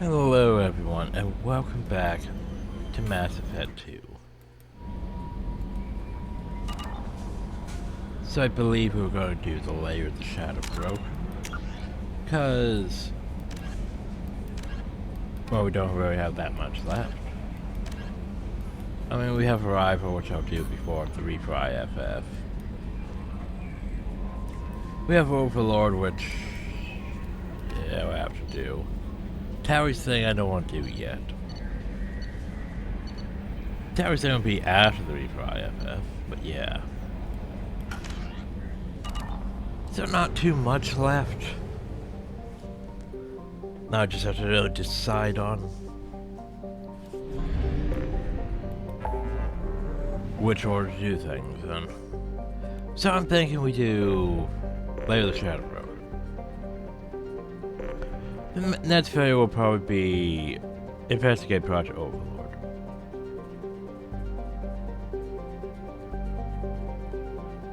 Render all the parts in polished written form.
Hello everyone, and welcome back to Mass Effect 2. So I believe we're going to do the Layer of the Shadow Broken, because, well, we don't really have that much left. I mean, we have Arrival, which I'll do before the RePlay FF. We have Overlord, which, yeah, we'll have to do. Tower's thing I don't want to do yet. Tower's thing will be after the RePlay FF, but yeah. So not too much left. Now I just have to really decide on which order to do things, and so I'm thinking we do Layer of the Shadow Broken. The next video will probably be Investigate Project Overlord.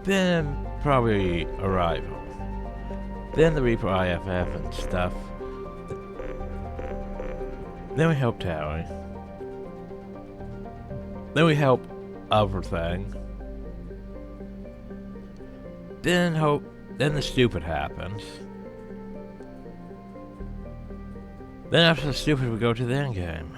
Then probably Arrival. Then the RePlay IFF and stuff. Then we help Towie. Then we help Everything. Then the stupid happens. Then after the stupid we go to the end game.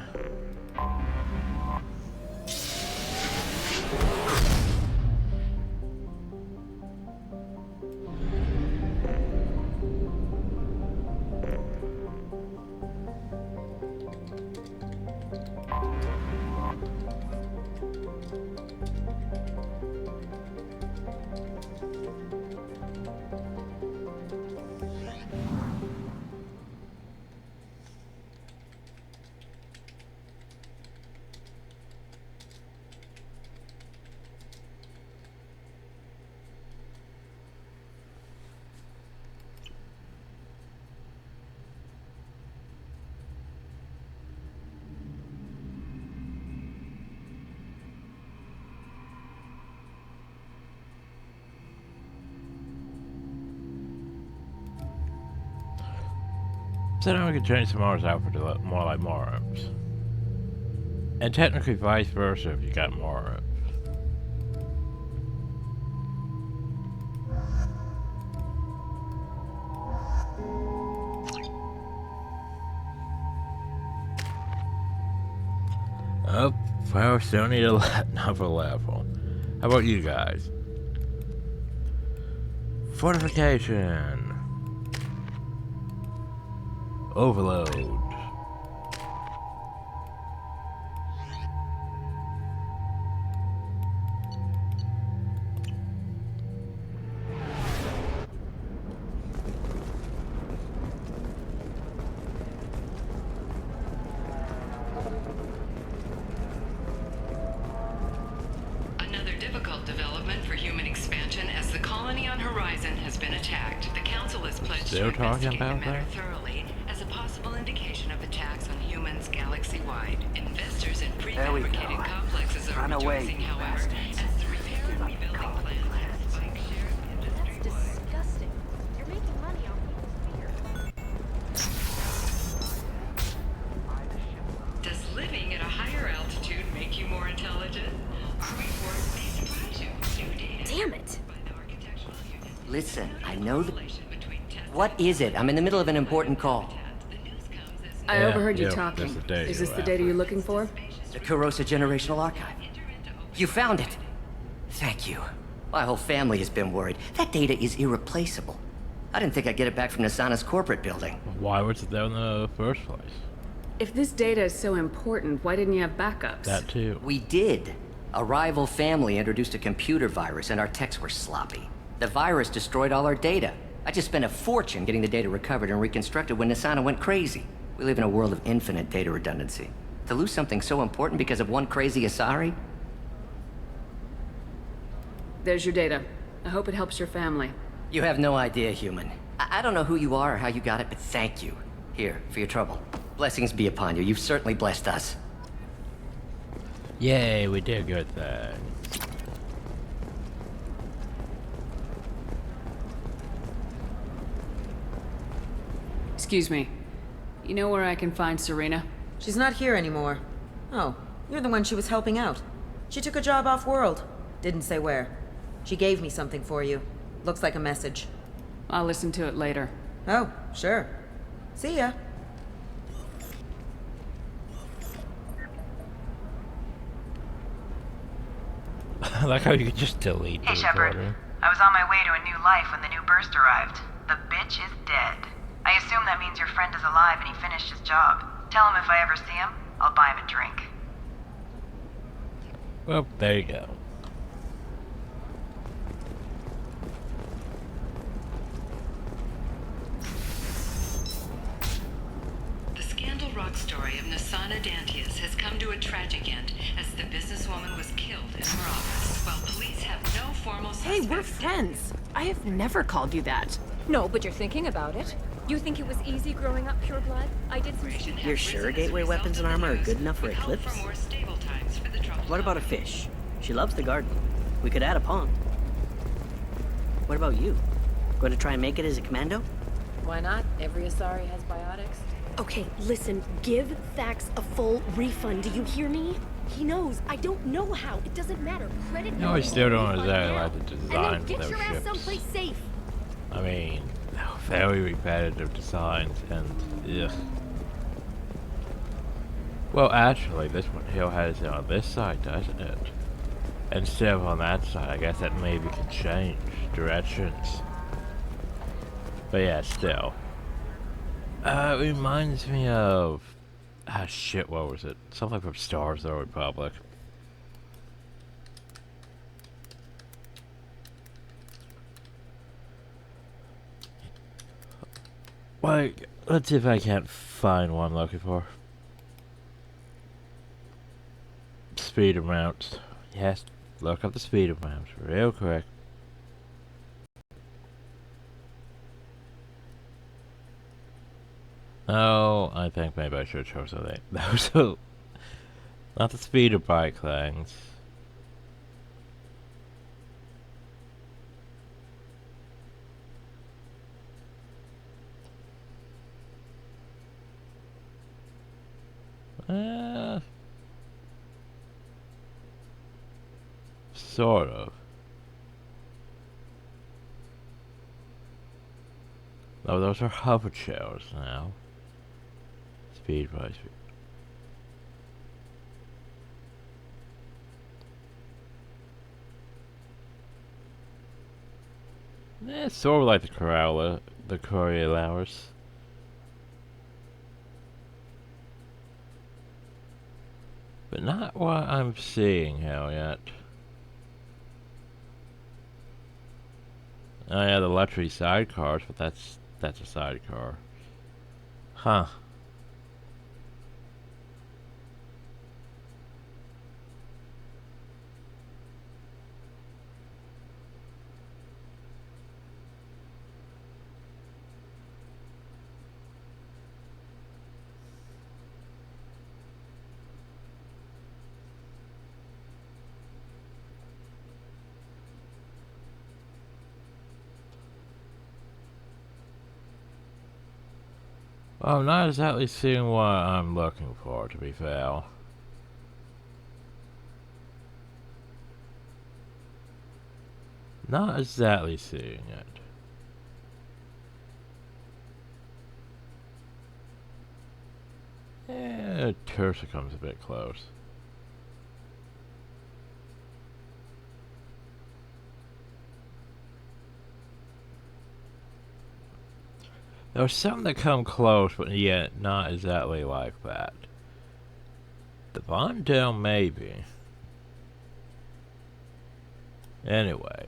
So now we can change tomorrow's outfit to look more like Morum's. And technically vice versa if you got Morum. Oh, well, still need another level. How about you guys? Fortification. Overload. Another difficult development for human expansion as the colony on Horizon has been attacked. The Council has pledged Still to talking investigate the about matter that? thoroughly as a possible indication of attacks on humans galaxy-wide. Investors in prefabricated complexes are rejoicing, however, as the repair and rebuilding plan has spiked shares That's industry-wide. disgusting. You're making money off people's fear. Does living at a higher altitude make you more intelligent? Our report may surprise you. New data Damn it. by the architectural unit. Listen, I know the... Relation between test What is it? I'm in the middle of an important call. the news comes as I Yeah, overheard you yep, talking. that's the data Is this you're the data after. you're looking for? The Corrosa Generational Archive. You found it! Thank you. My whole family has been worried. That data is irreplaceable. I didn't think I'd get it back from Nasana's corporate building. Why was it there in the first place? If this data is so important, why didn't you have backups? That too. We did. A rival family introduced a computer virus and our techs were sloppy. The virus destroyed all our data. I just spent a fortune getting the data recovered and reconstructed when Nasana went crazy. We live in a world of infinite data redundancy. To lose something so important because of one crazy Asari? There's your data. I hope it helps your family. You have no idea, human. I don't know who you are or how you got it, but thank you. Here, for your trouble. Blessings be upon you. You've certainly blessed us. Yay, we did a good thing. Excuse me. You know where I can find Serena? She's not here anymore. Oh, you're the one she was helping out. She took a job off-world. Didn't say where. She gave me something for you. Looks like a message. I'll listen to it later. Oh, sure. See ya. I like how you could just delete the Hey, Shepard. recording. I was on my way to a new life when the new burst arrived. The bitch is dead. I assume that means your friend is alive and he finished his job. Tell him if I ever see him, I'll buy him a drink. Well, there you go. The Scandal Rock story of Nasana Dantius has come to a tragic end as the businesswoman was killed in her office. While police have no formal Hey, suspects. we're friends. I have never called you that. No, but you're thinking about it. You think it was easy growing up pure blood? I did some shit. You're sure gateway weapons and armor are good enough for Eclipse? What about a fish? She loves the garden. We could add a pond. What about you? Going to try and make it as a commando? Why not? Every Asari has biotics. Okay, listen. Give Thax a full refund. Do you hear me? He knows. I don't know how. It doesn't matter. Credit. No, I still don't exactly like the And design then of get those your ass ships. someplace safe. I mean, very repetitive designs and ugh. Well, actually, this one hill has it on this side, doesn't it? Instead of on that side, I guess that maybe can change directions. But yeah, still. It reminds me of... Ah, shit, what was it? Something from Star Wars: The Republic. Wait, let's see if I can't find what I'm looking for. Speed amounts. Yes, look up the speed amounts real quick. Oh, I think maybe I should have chosen that. Those are not the speeder bike things. Sort of. Oh, those are hover chairs now. Speed by speed. It's sort of like the Coriolis. But not what I'm seeing here yet. Oh yeah, the luxury sidecars, but that's a sidecar. Huh. Well, I'm not exactly seeing what I'm looking for, to be fair. Not exactly seeing it. Yeah, Tursa comes a bit close. There's some that come close, but yet not exactly like that. The Vondel, maybe. Anyway.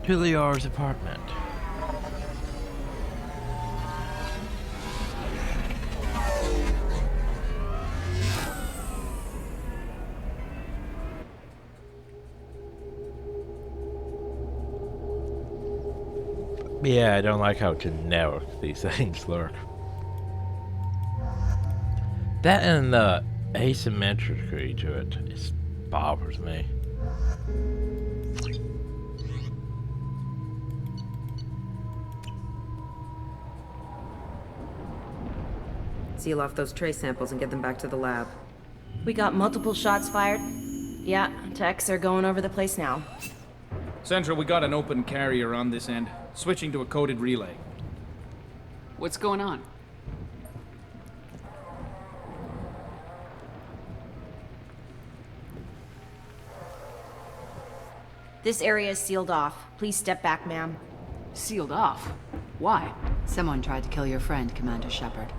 To Liar's apartment. Yeah, I don't like how generic these things look. That and the asymmetry to it just bothers me. Seal off those trace samples and get them back to the lab. We got multiple shots fired. Yeah, techs are going over the place now. Central, we got an open carrier on this end. Switching to a coded relay. What's going on? This area is sealed off. Please step back, ma'am. Sealed off? Why? Someone tried to kill your friend, Commander Shepard.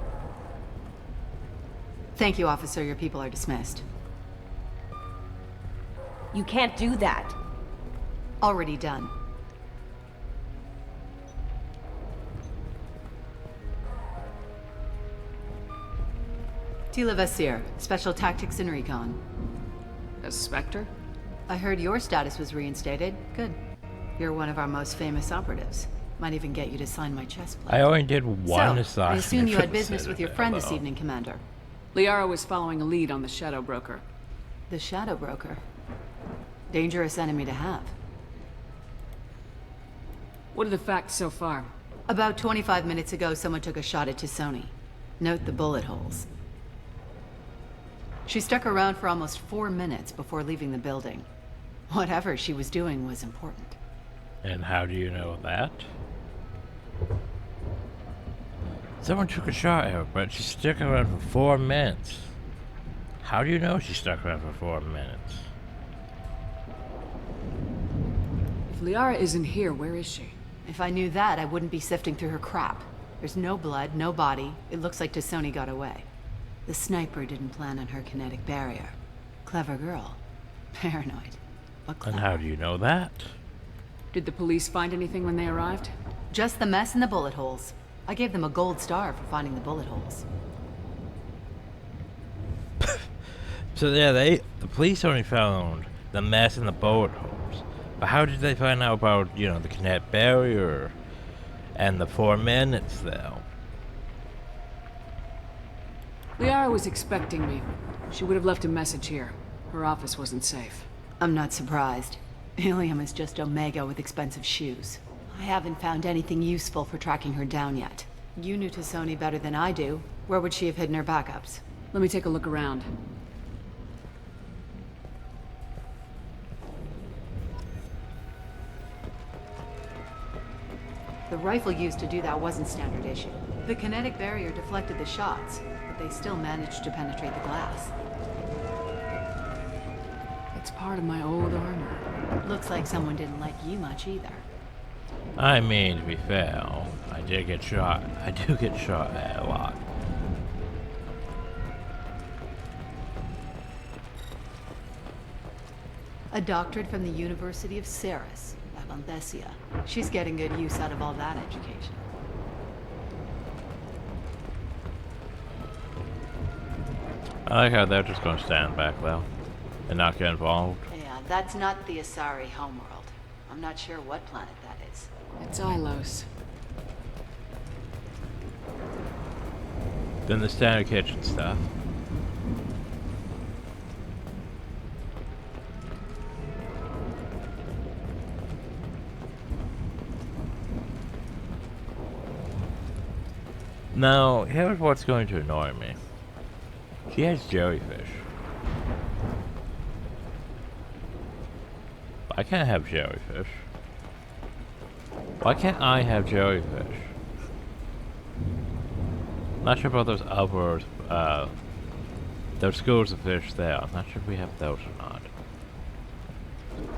Thank you, officer. Your people are dismissed. You can't do that. Already done. Tila Vasir, Special Tactics and Recon. A Spectre? I heard your status was reinstated. Good. You're one of our most famous operatives. Might even get you to sign my chest plate. I only did one So, I assignment. assume you had business with your friend this though. evening, Commander. Liara was following a lead on the Shadow Broker. The Shadow Broker. Dangerous enemy to have. What are the facts so far? About 25 minutes ago, someone took a shot at Tisoni. Note the bullet holes. She stuck around for almost 4 minutes before leaving the building. Whatever she was doing was important. And how do you know that? Someone took a shot at her, but she stuck around for 4 minutes. How do you know she stuck around for 4 minutes? If Liara isn't here, where is she? If I knew that, I wouldn't be sifting through her crap. There's no blood, no body. It looks like Tisoni got away. The sniper didn't plan on her kinetic barrier. Clever girl. Paranoid. But clever. And how do you know that? Did the police find anything when they arrived? Just the mess and the bullet holes. I gave them a gold star for finding the bullet holes. So yeah, the police only found the mess and the bullet holes. But how did they find out about, you know, the kinetic barrier and the 4 minutes though? Liara was expecting me. She would have left a message here. Her office wasn't safe. I'm not surprised. Ilium is just Omega with expensive shoes. I haven't found anything useful for tracking her down yet. You knew Tisoni better than I do. Where would she have hidden her backups? Let me take a look around. The rifle used to do that wasn't standard issue. The kinetic barrier deflected the shots, but they still managed to penetrate the glass. It's part of my old armor. Looks like someone didn't like you much either. I mean, to be fair, I do get shot at a lot. A doctorate from the University of Ceres, Avanthesia. She's getting good use out of all that education. I like how they're just gonna stand back though and not get involved. Yeah, that's not the Asari homeworld. I'm not sure what planet that is. It's Ilos. Then the standard kitchen stuff. Now, here's what's going to annoy me. She has jellyfish. I can't have jellyfish. Why can't I have jellyfish? Not sure about those other, those schools of fish there. I'm not sure if we have those or not.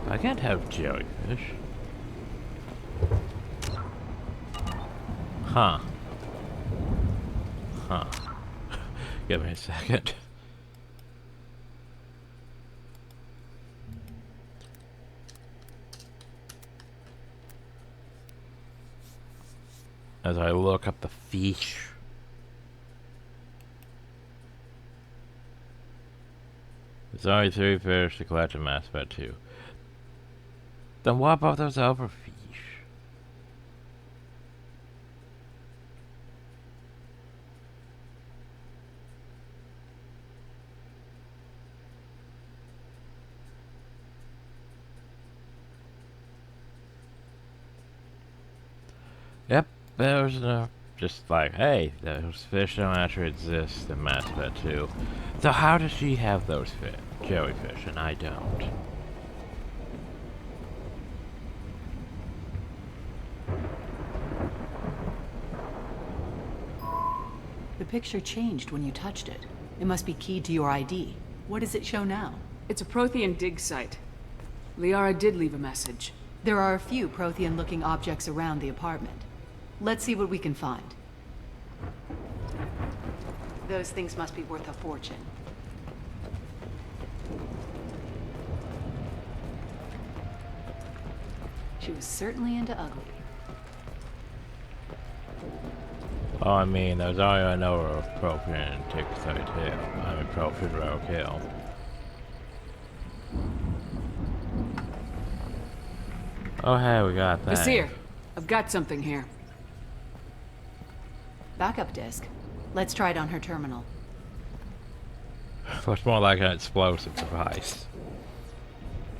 I can't have jellyfish. Huh. Huh. Give me a second. As I look up the fish. There's only 3 fish to collect in Mass Effect 2. Then what about those other fish? Yep, there's no just like, hey, those fish don't actually exist in Mass Effect 2. So how does she have those jellyfish and I don't? The picture changed when you touched it. It must be keyed to your ID. What does it show now? It's a Prothean dig site. Liara did leave a message. There are a few Prothean-looking objects around the apartment. Let's see what we can find. Those things must be worth a fortune. She was certainly into ugly. Oh, I mean, there's all I know of Prothean Dig Site here. I mean, Prothean Roadkill. Oh, hey, we got that. Basir, I've got something here. Backup disk. Let's try it on her terminal. Looks more like an explosive device.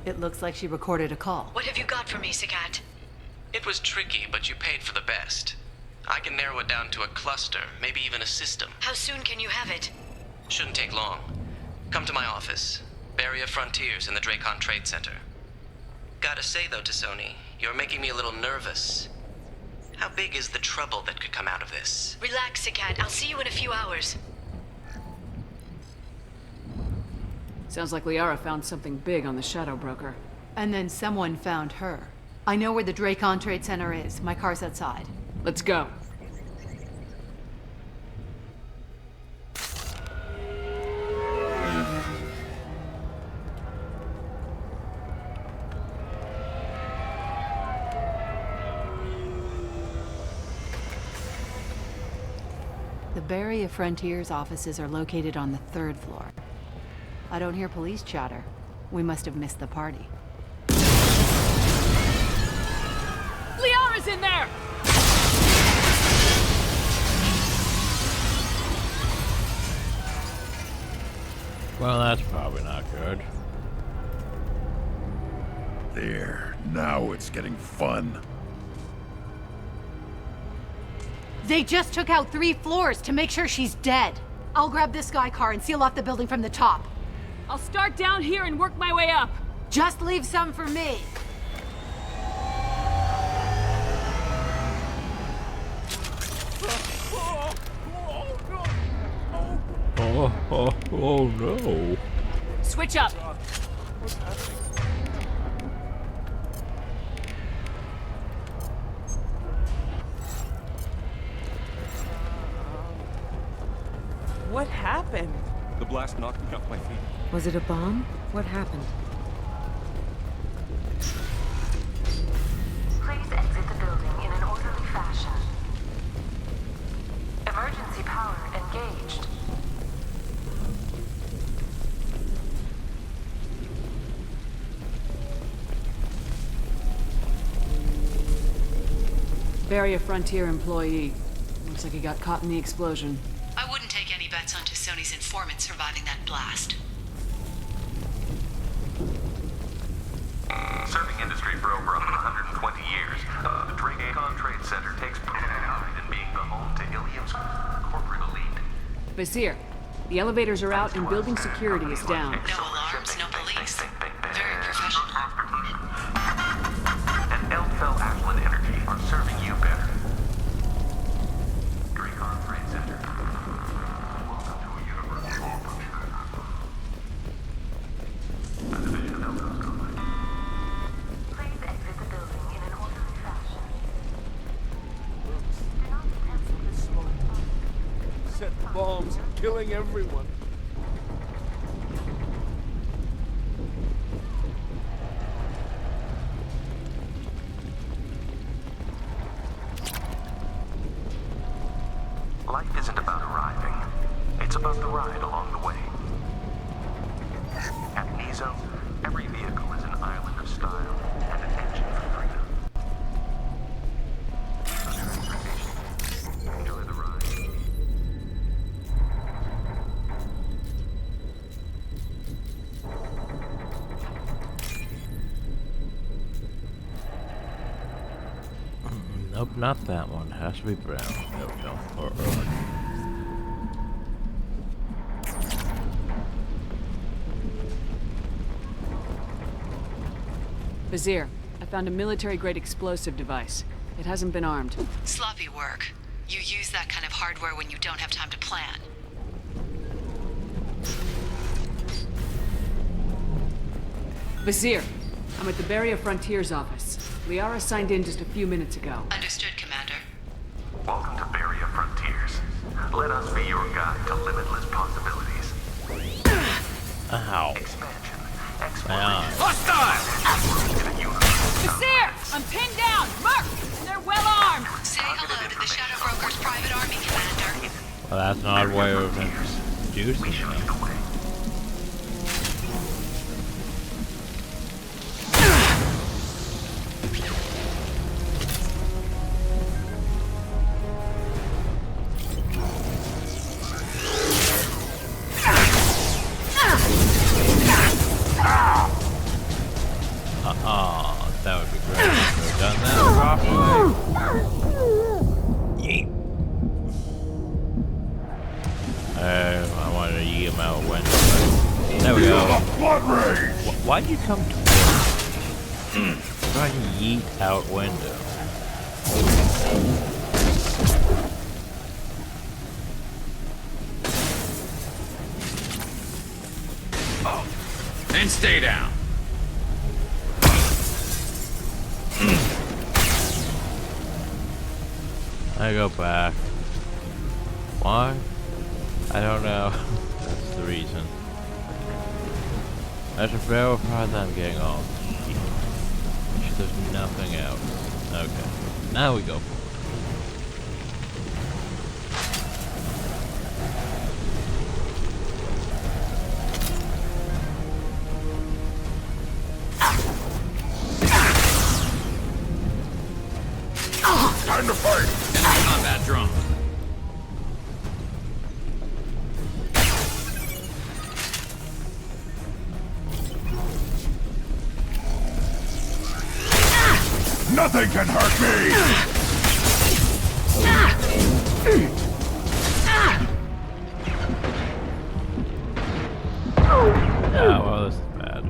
It looks like she recorded a call. What have you got for me, Sagat? It was tricky, but you paid for the best. I can narrow it down to a cluster, maybe even a system. How soon can you have it? Shouldn't take long. Come to my office. Barrier Frontiers in the Dracon Trade Center. Gotta say though, T'Soni, you're making me a little nervous. How big is the trouble that could come out of this? Relax, Sagat. I'll see you in a few hours. Sounds like Liara found something big on the Shadow Broker. And then someone found her. I know where the Dracon Trade Center is. My car's outside. Let's go. The Barrier Frontiers offices are located on the 3rd floor. I don't hear police chatter. We must have missed the party. Liara's in there! Well, that's probably not good. There, now it's getting fun. They just took out 3 floors to make sure she's dead. I'll grab this Sky car and seal off the building from the top. I'll start down here and work my way up. Just leave some for me. Oh no. Switch up. What happened? The blast knocked me off my feet. Was it a bomb? What happened? Please exit the building in an orderly fashion. Emergency power engaged. Barrier Frontier employee. Looks like he got caught in the explosion. I wouldn't take any bets on T'Soni's informant surviving that blast. Serving industry for over 120 years, the Dracon Trade Center takes pride in being the home to Ilium's corporate elite. Basir, the elevators are out and building security is down. No alarms, no police. Very professional. And Elfell Ashland Energy are serving you better. Dracon Trade Center. Welcome to a universe of opportunity. A division of Elfell's company. Please exit the building in an orderly fashion. Do not attempt to Set bombs, killing everyone. Life isn't about arriving. It's about the ride along the way. At Nizo, every vehicle is an island of style and an engine for freedom. Enjoy the ride. Nope. not that one. Has to be brown. No, or orange. Vizier, I found a military-grade explosive device. It hasn't been armed. Sloppy work. You use that kind of hardware when you don't have time to plan. Vizier, I'm at the Barrier Frontiers office. Liara signed in just a few minutes ago. Understood, Commander. Welcome to Barrier Frontiers. Let us be your guide to limitless possibilities. Ow. Expansion. Man. Hostile! Vizier! I'm pinned down! Mark! And they're well armed! Say hello to the Shadow Broker's private army, Commander. Well, that's an odd way of introducing them. That would be great if we had done that properly. Yeet. I wanted to yeet him out a window. There we go. Why'd you come towards me? Trying to yeet out window. And stay down. I go back. Why? I don't know. That's the reason. I should verify that I'm getting all the shit. Make sure there's nothing else. Okay. Now we go forward. Time to fight! Combat drone. Nothing can hurt me! Yeah, well, this is bad.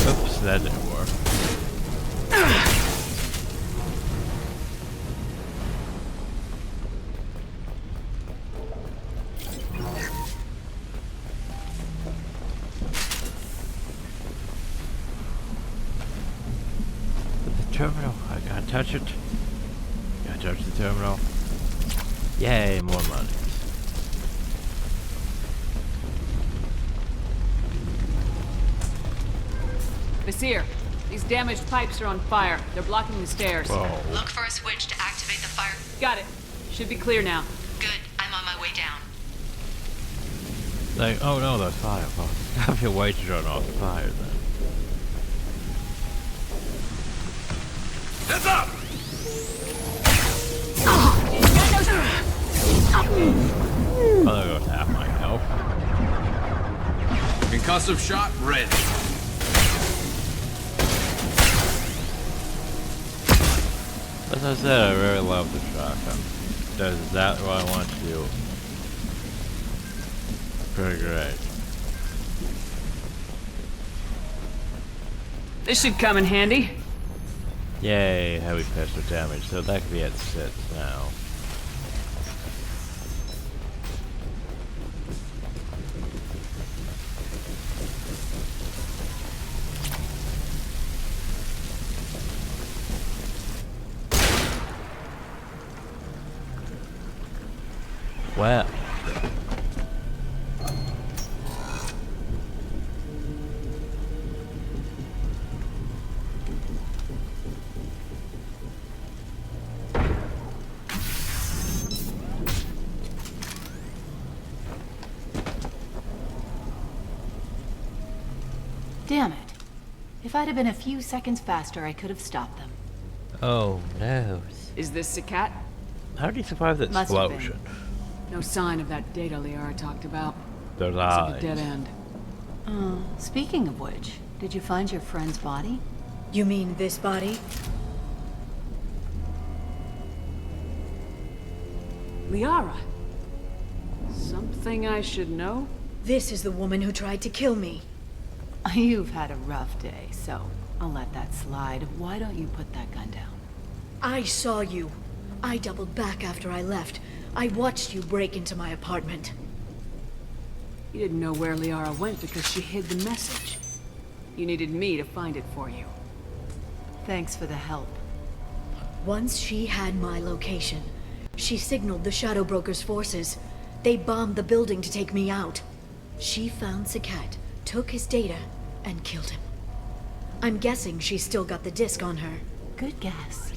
Oops, that didn't work. The terminal, I gotta touch it. Gotta touch the terminal. Yay, more money. Vizier, these damaged pipes are on fire. They're blocking the stairs. Whoa. Look for a switch to activate the fire. Got it. Should be clear now. Good. I'm on my way down. Like, oh no, that's fire. Well, have your way to turn off the fire then. Heads up! Oh, there goes half my health. Concussive shot ready. As I said, I really love the shotgun. Does exactly what I want to do. Pretty great. This should come in handy. Yay, heavy pistol damage. So that could be at 6 now. Well. Damn it. If I'd have been a few seconds faster, I could have stopped them. Oh no. Is this Sakat? How did he survive the Must have been. explosion? No sign of that data Liara talked about. Those Looks like eyes. a dead end. Oh, speaking of which, did you find your friend's body? You mean this body? Liara. Something I should know? This is the woman who tried to kill me. You've had a rough day, so I'll let that slide. Why don't you put that gun down? I saw you. I doubled back after I left. I watched you break into my apartment. You didn't know where Liara went because she hid the message. You needed me to find it for you. Thanks for the help. Once she had my location, she signaled the Shadow Broker's forces. They bombed the building to take me out. She found Sakat, took his data, and killed him. I'm guessing she's still got the disc on her. Good guess.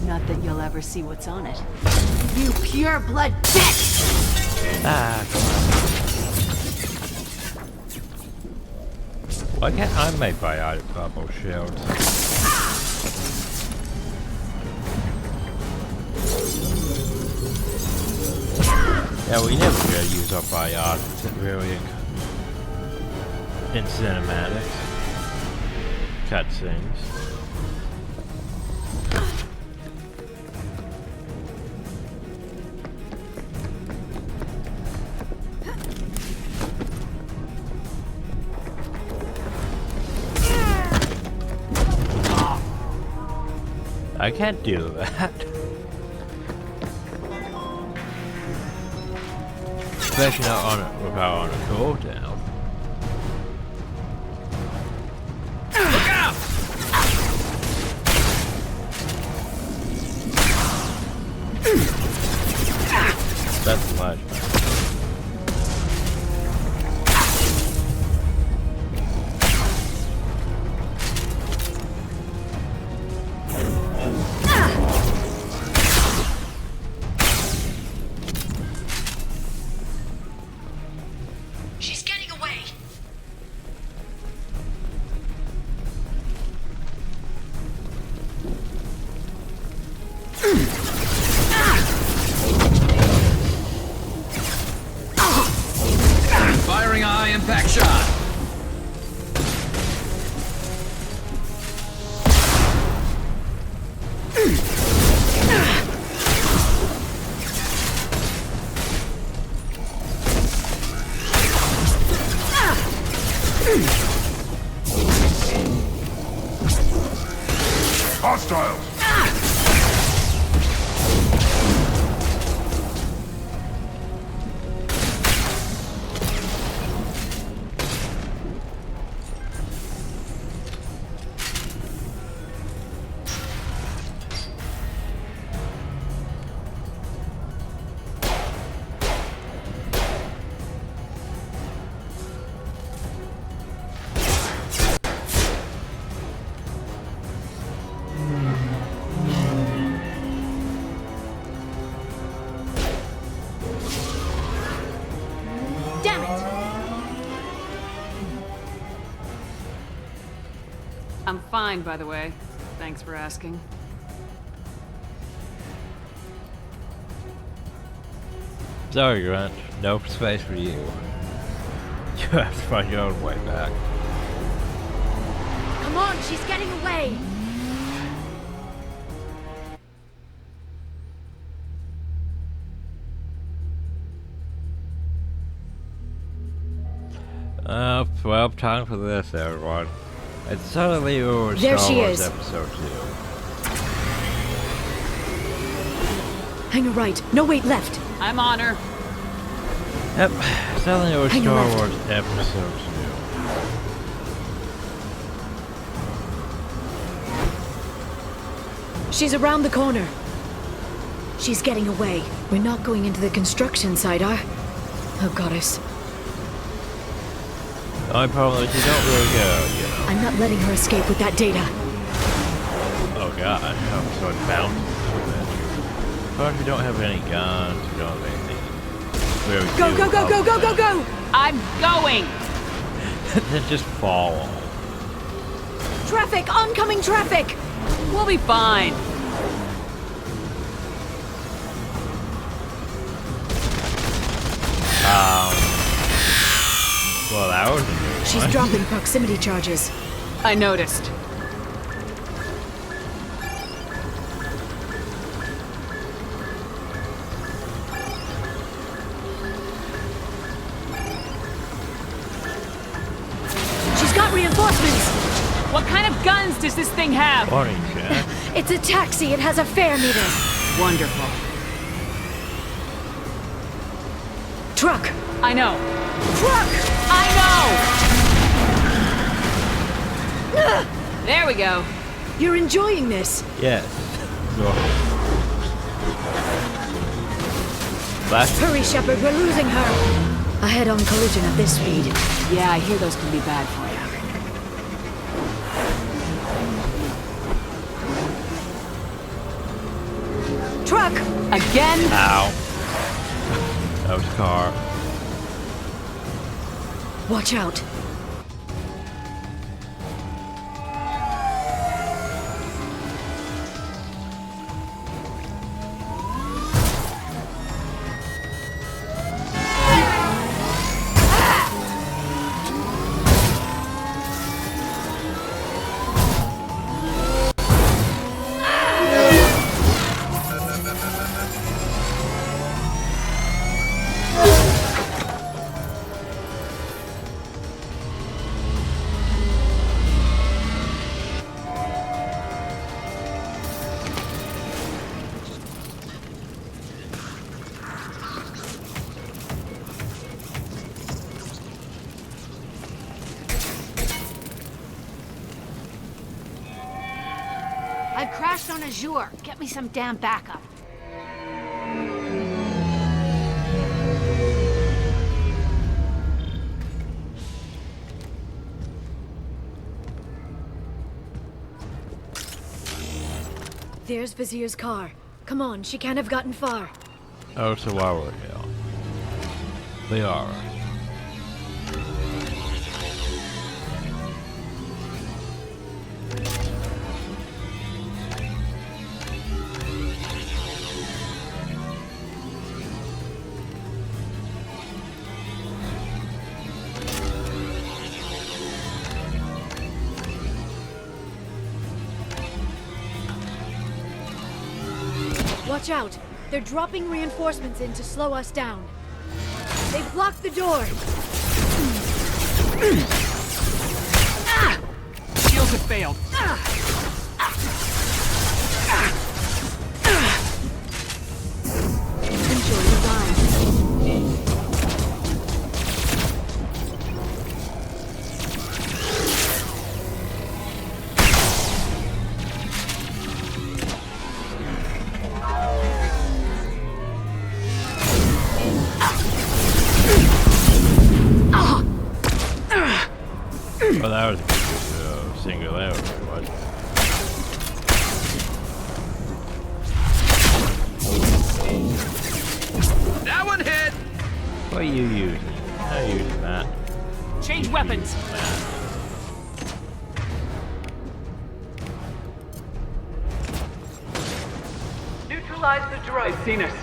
Not that you'll ever see what's on it. You pure blood bitch! Ah, come on. Why can't I make biotic bubble shields? Yeah, we never really use our biotics really in cinematics. Cutscenes. I can't do that. Especially not on it without on a cooldown. Look out! That's much. She's getting away! Firing a high impact shot. Hostiles! Damn it! I'm fine, by the way. Thanks for asking. Sorry, Grunt. No space for you. You have to find your own way back. Come on, she's getting away! Well, time for this, everyone. It's Suddenly Over There Star she Wars is. Episode 2. Hang a right. No, wait, left. I'm on her. Yep, Suddenly Over Hang a Star left. Wars Episode 2. She's around the corner. She's getting away. We're not going into the construction site, Oh, goddess. The only problem is you don't really go, you know. I'm not letting her escape with that data. Oh god, I'm so bound to it. But if you don't have any guns, you don't have anything. Really Go, go, go, go, go, go, go! I'm going! Then just fall. Traffic! Oncoming traffic! We'll be fine. Well, that was a new She's dropping proximity charges. I noticed. She's got reinforcements! What kind of guns does this thing have? Morning, Jack. It's a taxi. It has a fare meter. Wonderful. Truck! I know. Truck! I know! There we go. You're enjoying this. Yes. No. Last Hurry, Shepard. We're losing her. A head-on collision at this speed. Yeah, I hear those can be bad for you. Truck! Again? Ow. That was a car. Watch out. I've crashed on Azure. Get me some damn backup. There's Vizier's car. Come on, she can't have gotten far. Oh, so why were they are. Watch out! They're dropping reinforcements in to slow us down. They've blocked the door! Shields have failed. Enjoy the ride. Well, that was a good singularity, wasn't it? That one hit! What are you using? How are you using that? Change weapons! Neutralize the droid. I've seen us.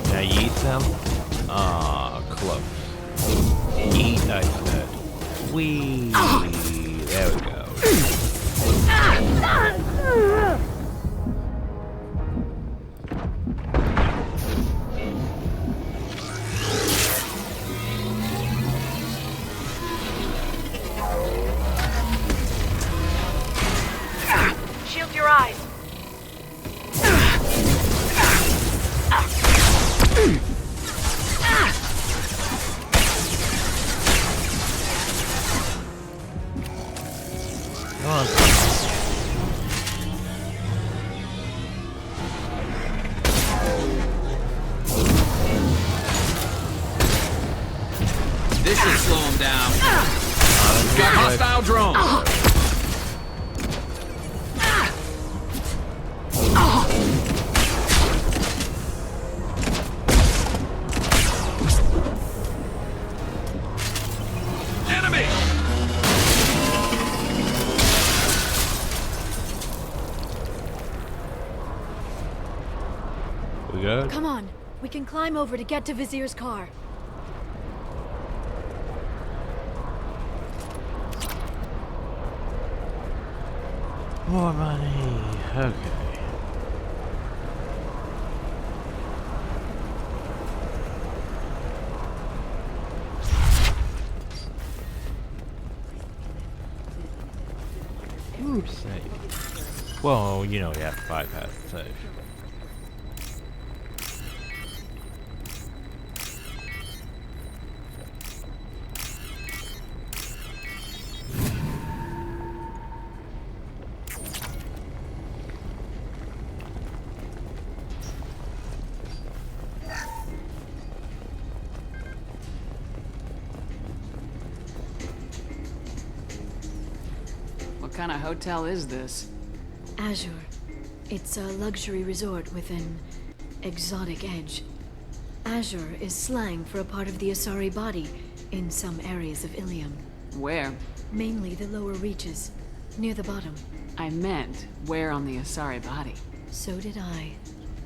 Can I eat them? Ah, close. Eat, I said. Wee. There we go. Shield your eyes. Come on. This should slow him down. Got hostile drone. Enemy! We good? Come on, we can climb over to get to Vizier's car. More money. Okay. Ooh, save. Well, you know you have to bypass the save. What kind of hotel is this? Azure. It's a luxury resort with an exotic edge. Azure is slang for a part of the Asari body in some areas of Ilium. Where? Mainly the lower reaches, near the bottom. I meant, where on the Asari body? So did I.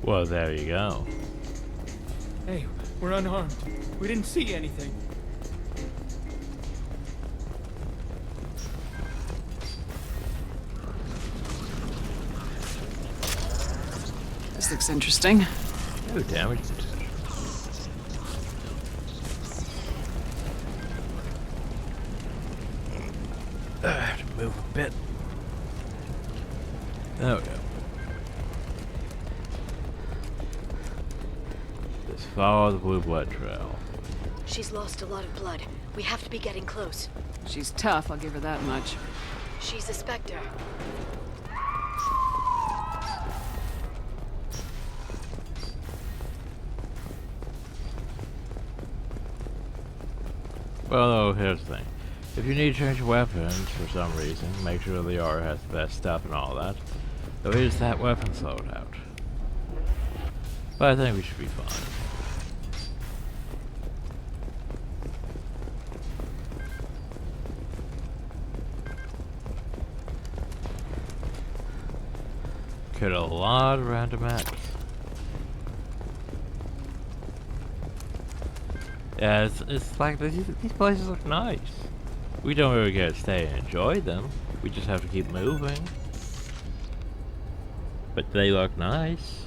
Well, there you go. Hey, we're unarmed. We didn't see anything. This looks interesting. Oh, damage. I have to move a bit. There we go. Just follow the blue blood trail. She's lost a lot of blood. We have to be getting close. She's tough, I'll give her that much. She's a Spectre. Well, here's the thing. If you need to change weapons for some reason, make sure the R has the best stuff and all that. Though here's that weapon loadout. But I think we should be fine. Get a lot of random acts. Yeah, it's like these places look nice. We don't really get to stay and enjoy them. We just have to keep moving. But they look nice.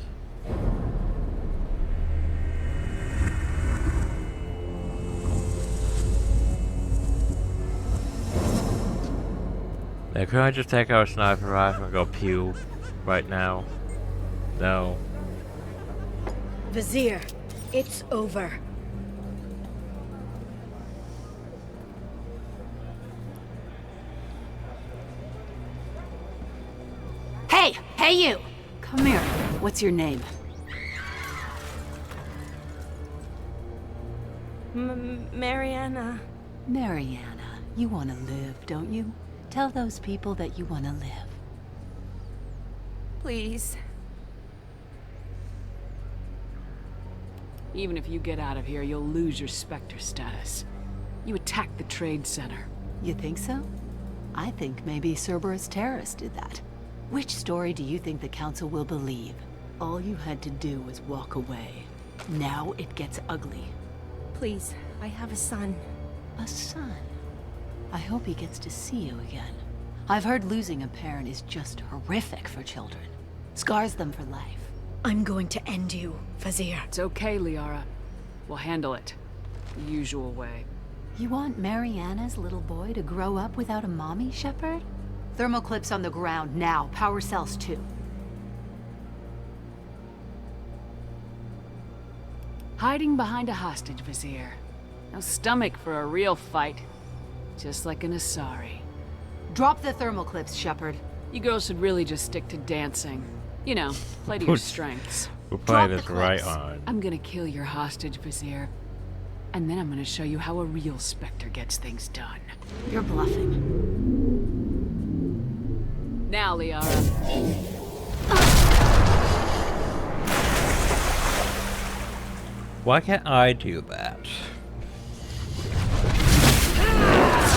Now, can I just take our sniper rifle and go pew right now? No. Vizier, it's over. Hey you! Come here. What's your name? Mariana. Mariana. You want to live, don't you? Tell those people that you want to live. Please. Even if you get out of here, you'll lose your Spectre status. You attacked the trade center. You think so? I think maybe Cerberus terrorists did that. Which story do you think the Council will believe? All you had to do was walk away. Now it gets ugly. Please, I have a son. A son? I hope he gets to see you again. I've heard losing a parent is just horrific for children. Scars them for life. I'm going to end you, Vizier. It's okay, Liara. We'll handle it. The usual way. You want Mariana's little boy to grow up without a mommy, Shepard? Thermal clips on the ground now. Power cells too. Hiding behind a hostage, Vizier. No stomach for a real fight. Just like an Asari. Drop the thermal clips, Shepard. You girls should really just stick to dancing. You know, play to your strengths. We'll play this right on. I'm gonna kill your hostage, Vizier. And then I'm gonna show you how a real Spectre gets things done. You're bluffing. Now, Liara. Why can't I do that?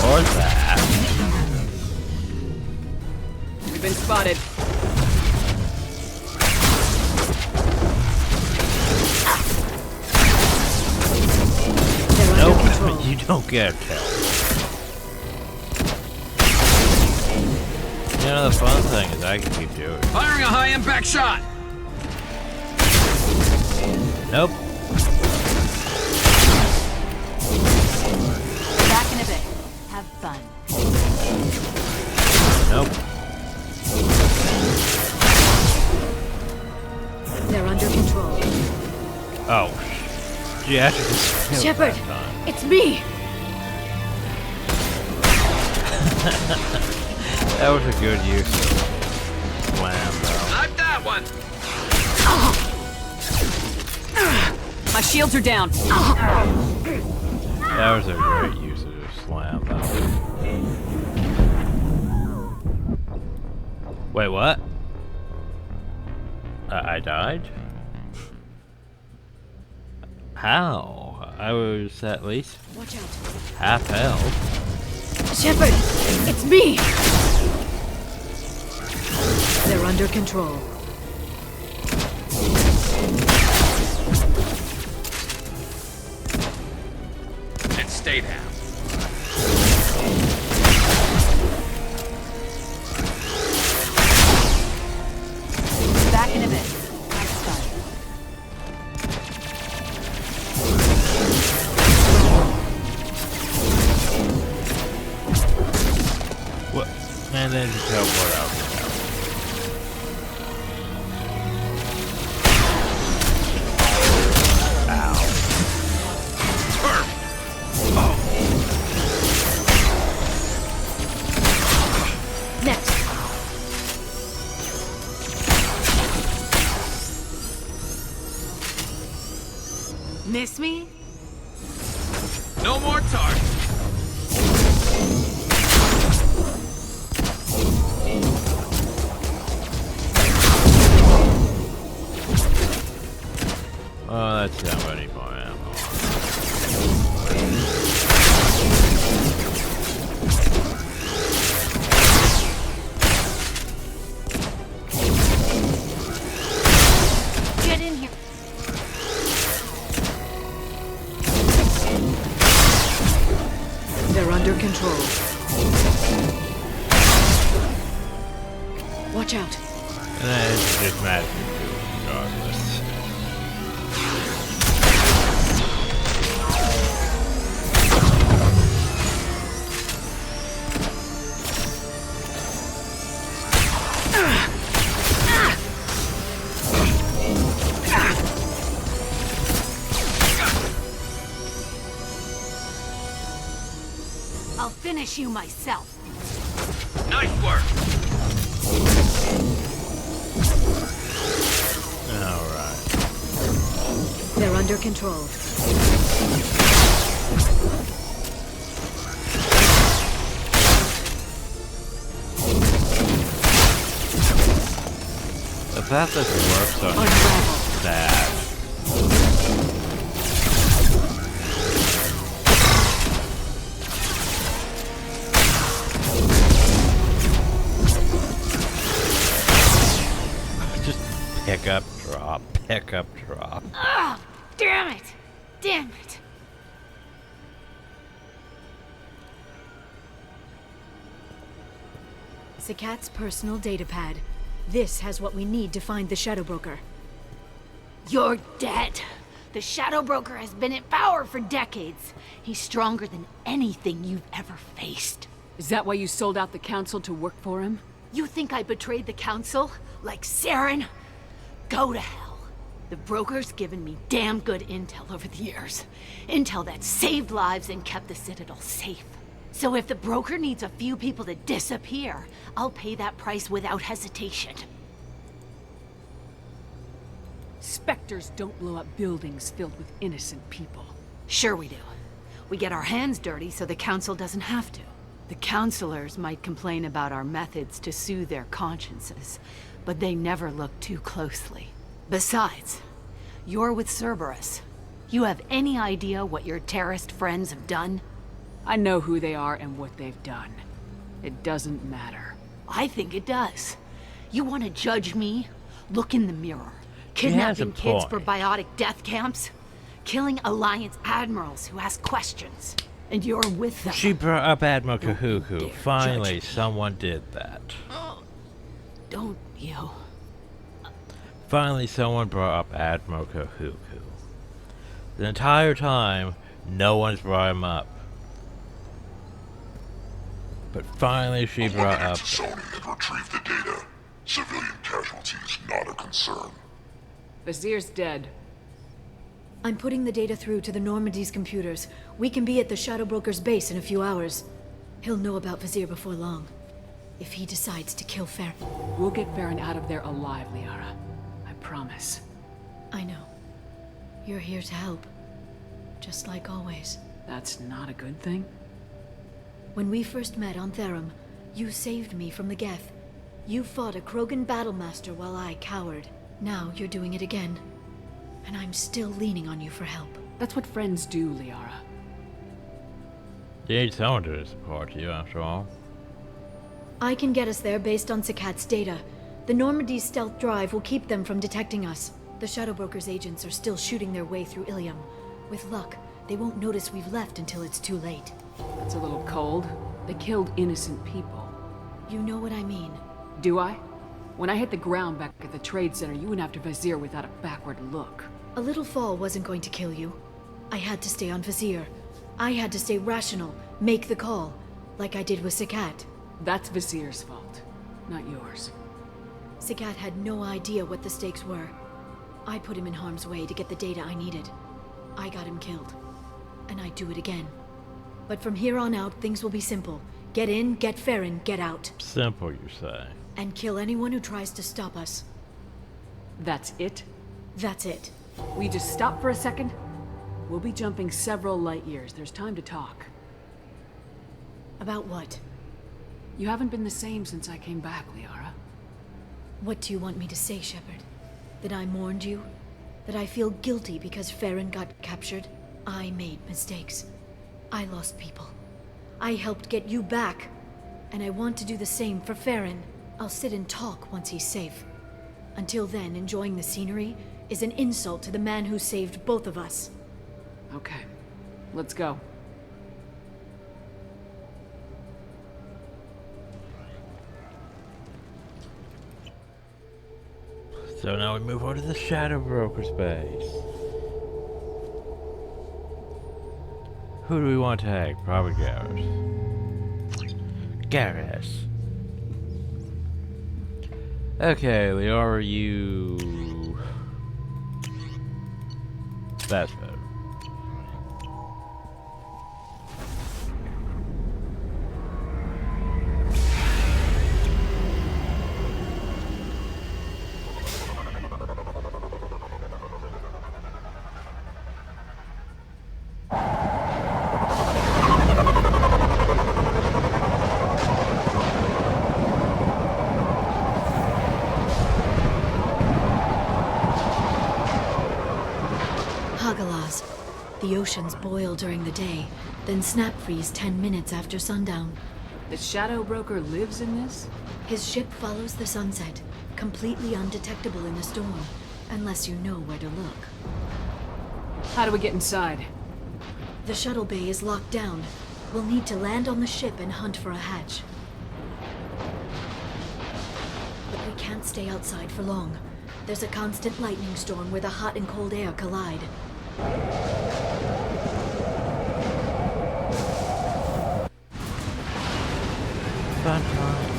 Or that? We've been spotted. Nope, you don't get a kill. know, the fun thing is I can keep doing it. Firing a high impact shot! Nope. Back in a bit. Have fun. Nope. They're under control. Oh. She actually just failed Shepard, that time. it's me! That was a good use of slam, though. Not that one! My shields are down. That was a great use of the slam, though. Wait, what? I died? How? I was at least Watch out. half health. Shepard, it's me! They're under control. And stay down. Back in a bit. Have fun. What? And then you teleport out. Miss me? No more targets. Oh, that's not any more ammo. Get in here. They're under control. Watch out. And then it's just magically cool, regardless. I'll finish you myself. Nice work. Alright. They're under control. The fact that it works on that. Just pick up, drop, pick up, drop. Ah, damn it! Damn it! Sakat's personal data pad. This has what we need to find the Shadow Broker. You're dead. The Shadow Broker has been in power for decades. He's stronger than anything you've ever faced. Is that why you sold out the Council to work for him? You think I betrayed the Council? Like Saren? Go to hell. The Broker's given me damn good intel over the years. Intel that saved lives and kept the Citadel safe. So if the Broker needs a few people to disappear, I'll pay that price without hesitation. Spectres don't blow up buildings filled with innocent people. Sure we do. We get our hands dirty so the Council doesn't have to. The Councilors might complain about our methods to soothe their consciences, but they never look too closely. Besides, you're with Cerberus. You have any idea what your terrorist friends have done? I know who they are and what they've done. It doesn't matter. I think it does. You want to judge me? Look in the mirror. She has a Kidnapping kids point. for biotic death camps? Killing Alliance admirals who ask questions. And you're with them. She brought up Admiral Don't Kahuku. dare Finally, judge me. someone did that. Oh, Don't you? Finally, someone brought up Admiral Kahuku. The entire time, no one's brought him up. But finally, she brought up. Sony and retrieve the data. Civilian casualties not a concern. Vizier's dead. I'm putting the data through to the Normandy's computers. We can be at the Shadow Broker's base in a few hours. He'll know about Vizier before long. If he decides to kill Farron. We'll get Farron out of there alive, Liara. I promise. I know. You're here to help. Just like always. That's not a good thing? When we first met on Therum, you saved me from the Geth. You fought a Krogan battlemaster while I cowered. Now you're doing it again. And I'm still leaning on you for help. That's what friends do, Liara. You need someone to support you, after all. I can get us there based on Sakat's data. The Normandy's stealth drive will keep them from detecting us. The Shadow Broker's agents are still shooting their way through Ilium. With luck, they won't notice we've left until it's too late. That's a little cold. They killed innocent people. You know what I mean. Do I? When I hit the ground back at the trade center, you went after Vizier without a backward look. A little fall wasn't going to kill you. I had to stay on Vizier. I had to stay rational, make the call, like I did with Sakat. That's Vizier's fault, not yours. Sakat had no idea what the stakes were. I put him in harm's way to get the data I needed. I got him killed. And I'd do it again. But from here on out, things will be simple. Get in, get Farron, get out. Simple, you say. And kill anyone who tries to stop us. That's it? That's it. We just stop for a second? We'll be jumping several light years. There's time to talk. About what? You haven't been the same since I came back, Liara. What do you want me to say, Shepard? That I mourned you? That I feel guilty because Farron got captured? I made mistakes. I lost people. I helped get you back. And I want to do the same for Farron. I'll sit and talk once he's safe. Until then, enjoying the scenery is an insult to the man who saved both of us. Okay. Let's go. So now we move on to the Shadow Broker's base. Who do we want to tag? Probably Garrus. Garrus. Okay, Liara, you... That's better. The oceans boil during the day, then snap freeze 10 minutes after sundown. The Shadow Broker lives in this? His ship follows the sunset, completely undetectable in the storm, unless you know where to look. How do we get inside? The shuttle bay is locked down. We'll need to land on the ship and hunt for a hatch. But we can't stay outside for long. There's a constant lightning storm where the hot and cold air collide. Fun time.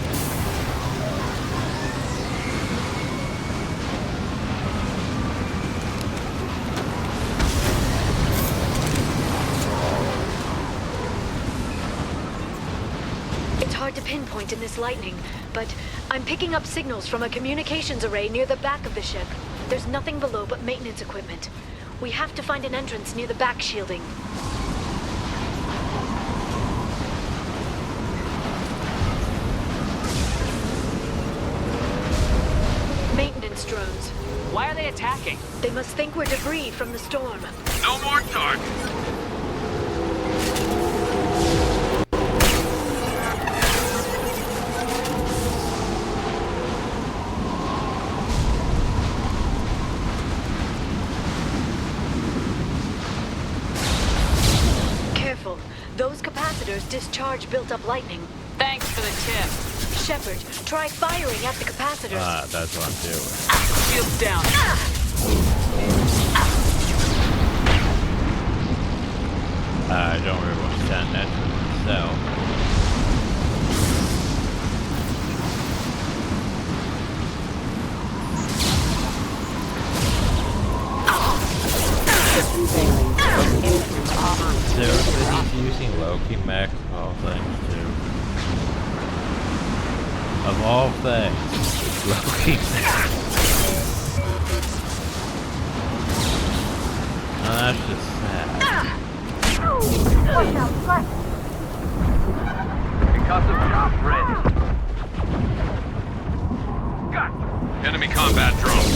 It's hard to pinpoint in this lightning, but I'm picking up signals from a communications array near the back of the ship. There's nothing below but maintenance equipment. We have to find an entrance near the back shielding. Maintenance drones. Why are they attacking? They must think we're debris from the storm. No more talk. Those capacitors discharge built-up lightning. Thanks for the tip. Shepard, try firing at the capacitors. Ah, that's what I'm doing. Shields down. I don't really want to stand next to myself. Seriously, he's using Loki mech of all things too. Of all things, Loki mech. Oh, that's just sad. Concussive shot ready. Got enemy combat drone.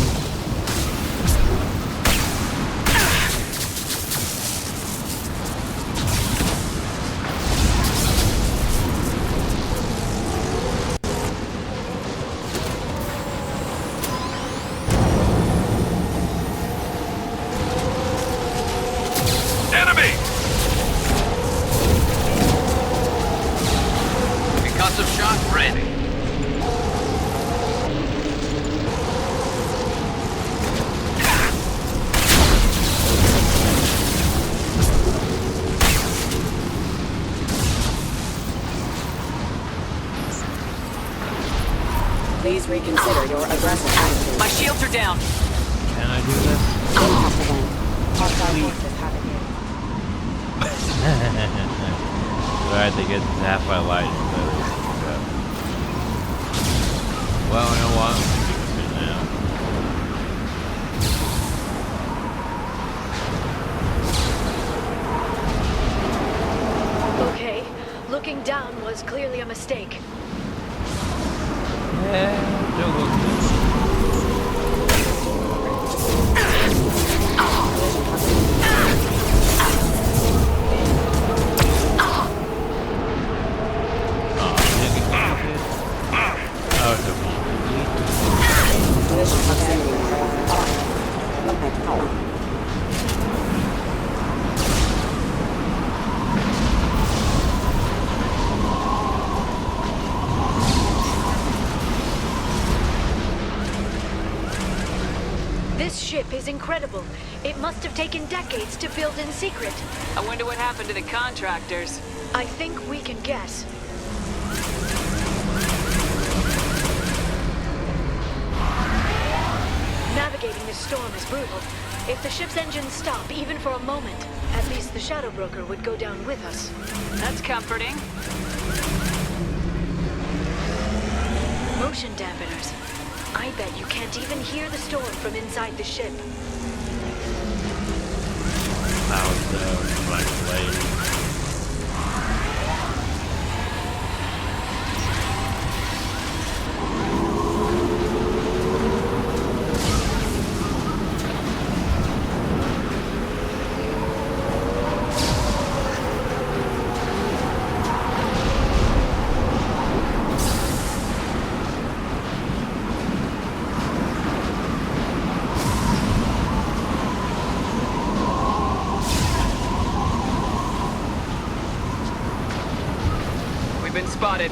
Please reconsider your aggressive attitude. My shields are down. Can I do this? Alright, they get zapped by lightning. Well, you know what? I'm now. Okay, looking down was clearly a mistake. Yeah, don't look good. This ship is incredible. It must have taken decades to build in secret. I wonder what happened to the contractors. I think we can guess. Navigating this storm is brutal. If the ship's engines stop, even for a moment, at least the Shadow Broker would go down with us. That's comforting. Motion dampeners. I bet you can't even hear the storm from inside the ship. That was my blade. Spotted.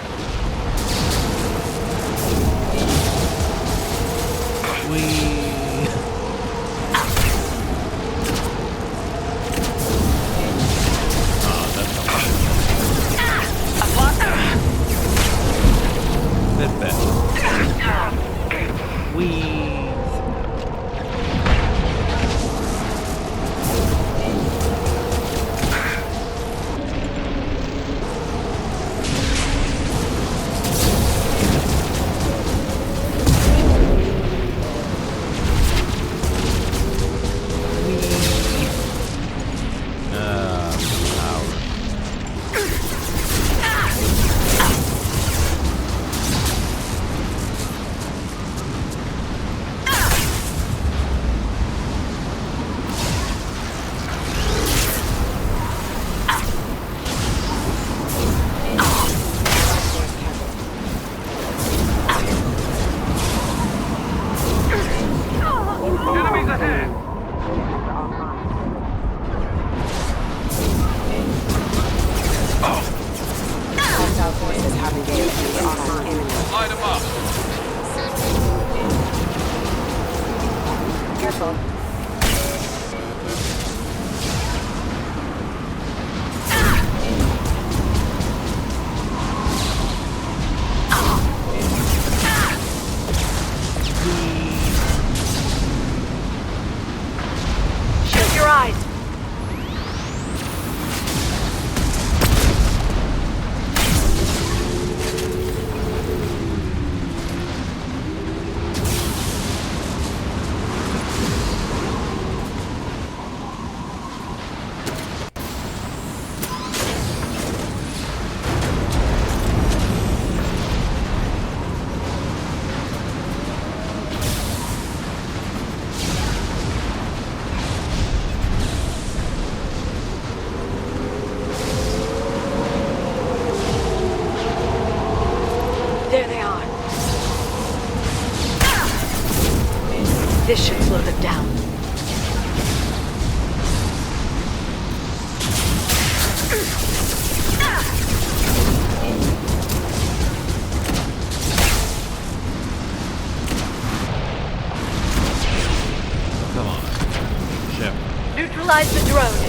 Stabilize the drone.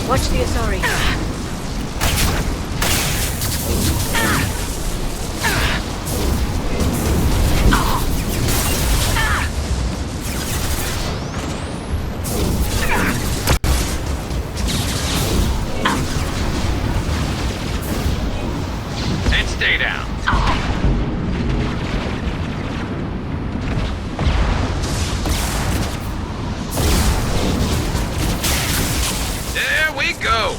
Watch the Asari. And stay down. There we go.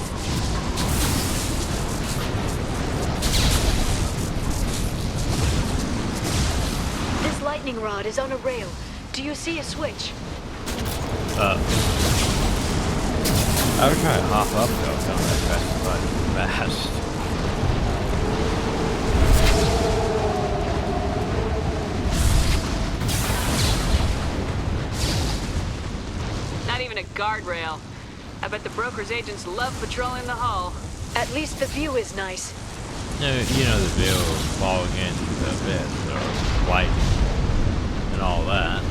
This lightning rod is on a rail. Do you see a switch? I would try to hop up though, if I'm that press the button fast. Not even a guardrail. I bet the broker's agents love patrolling the hall. At least the view is nice. You know the view of falling into the abyss, or light, and all that.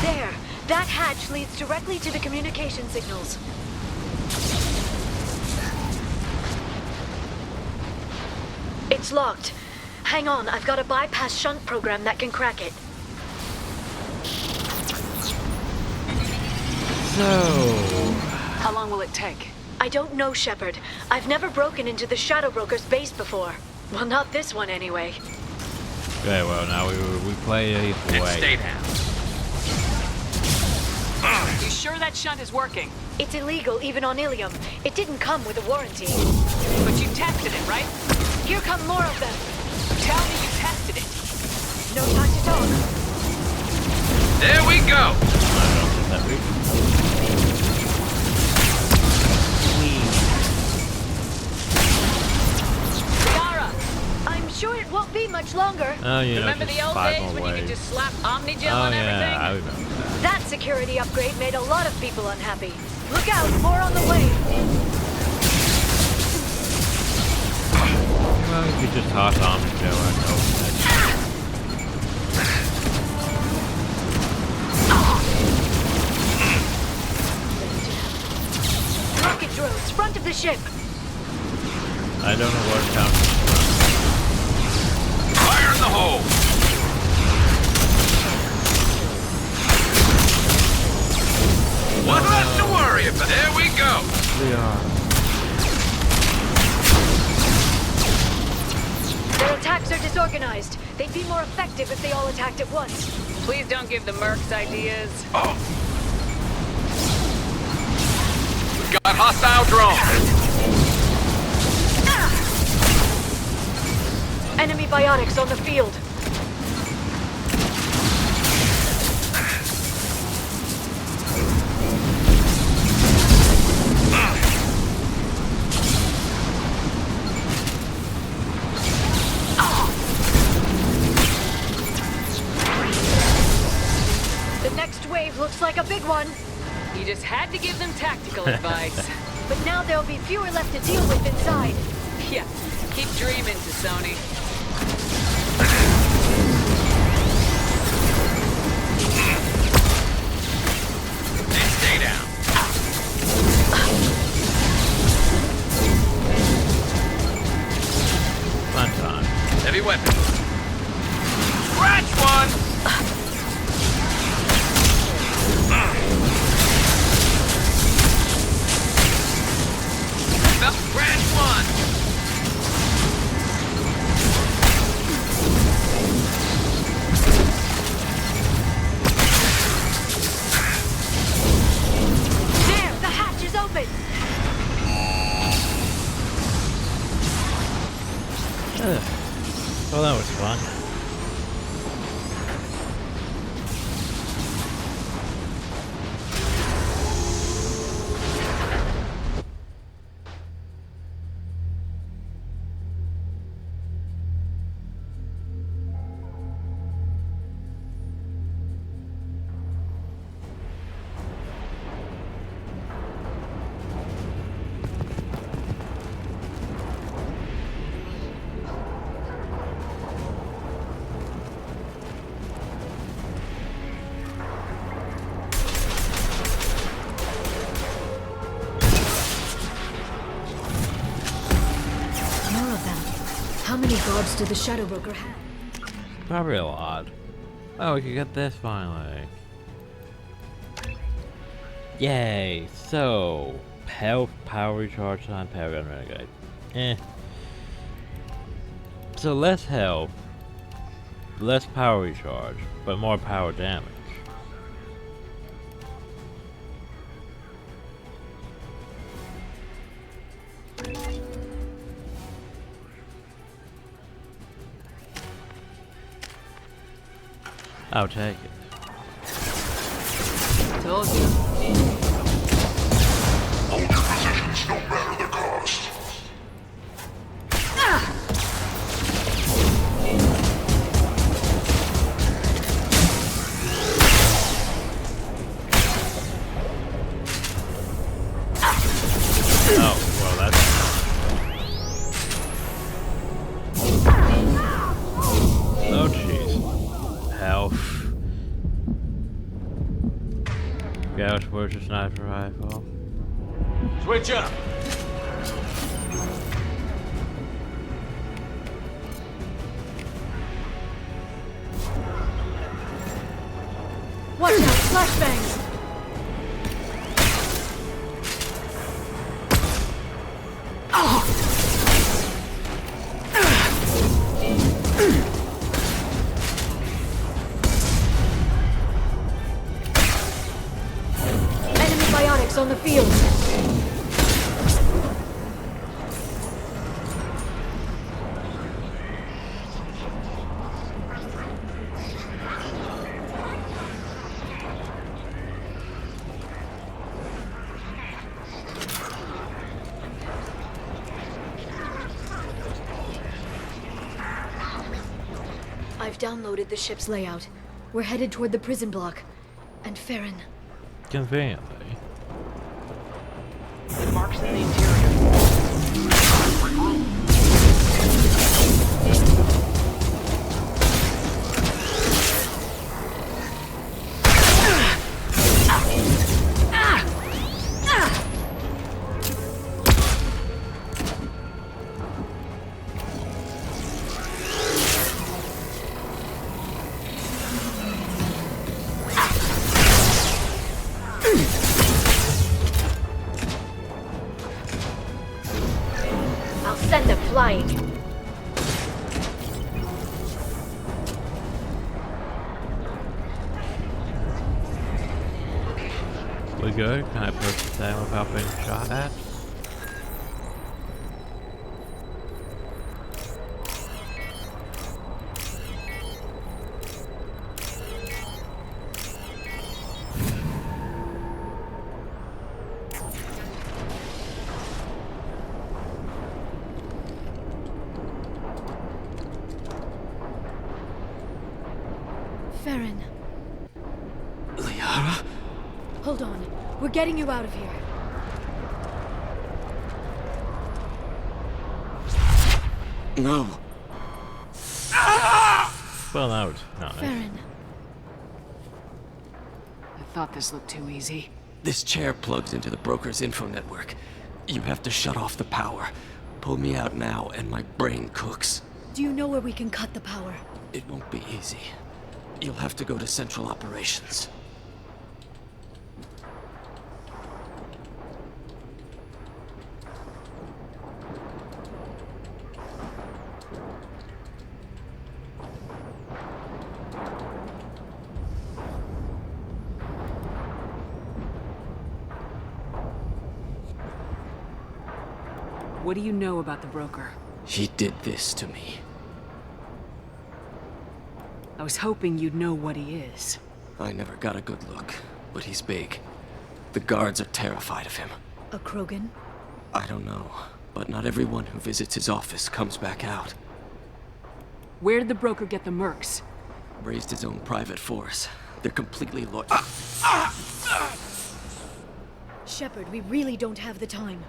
There! That hatch leads directly to the communication signals. It's locked. Hang on, I've got a bypass shunt program that can crack it. So... How long will it take? I don't know, Shepard. I've never broken into the Shadow Broker's base before. Well, not this one anyway. Okay, well now we play either way. Stay down. You sure that shunt is working? It's illegal even on Ilium. It didn't come with a warranty. But you tested it, right? Here come more of them. Tell me you tested it. No time to talk. There we go. I'm sure it won't be much longer. Oh, you know, remember the old days when you could just slap Omnigel on everything? I remember that. That security upgrade made a lot of people unhappy. Look out, more on the way. Well, you could just toss Omnigel and open it. Rocket drones, front of the ship. I don't know where it comes from. Fire in the hole. What's left to worry about? There we go. We are. Their attacks are disorganized. They'd be more effective if they all attacked at once. Please don't give the mercs ideas. Oh. We got hostile drones. Enemy biotics on the field. The next wave looks like a big one. You just had to give them tactical advice. But now there'll be fewer left to deal with inside. Yeah, keep dreaming, Sony. And stay down. Fun time. Heavy weapon. Scratch one. Now scratch one. There, the hatch is open. Well, that was fun. many guards did the Shadow Broker have? Probably a lot. Oh, we can get this finally. Yay! So, health, power recharge time, power gun renegade. So less health, less power recharge, but more power damage. I'll take it. Told you. Hold your positions no matter the cost. Oh, well that's... Oh jeez. Health. Gouge, where's your sniper rifle? Switch up! Watch out, flashbangs! Enemy biotics on the field. I've downloaded the ship's layout. We're headed toward the prison block. And Farron. Conveniently. Marks in the interior. I'll send them flying. We good? Can I push the thing without being shot at? Farron, Liara? hold on. We're getting you out of here. No. Well, that was nice. Farron. I thought this looked too easy. This chair plugs into the broker's info network. You have to shut off the power. Pull me out now and my brain cooks. Do you know where we can cut the power? It won't be easy. You'll have to go to Central Operations. What do you know about the broker? He did this to me. I was hoping you'd know what he is. I never got a good look, but he's big. The guards are terrified of him. A Krogan? I don't know, but not everyone who visits his office comes back out. Where did the broker get the mercs? Raised his own private force. They're completely loyal. Shepard, we really don't have the time.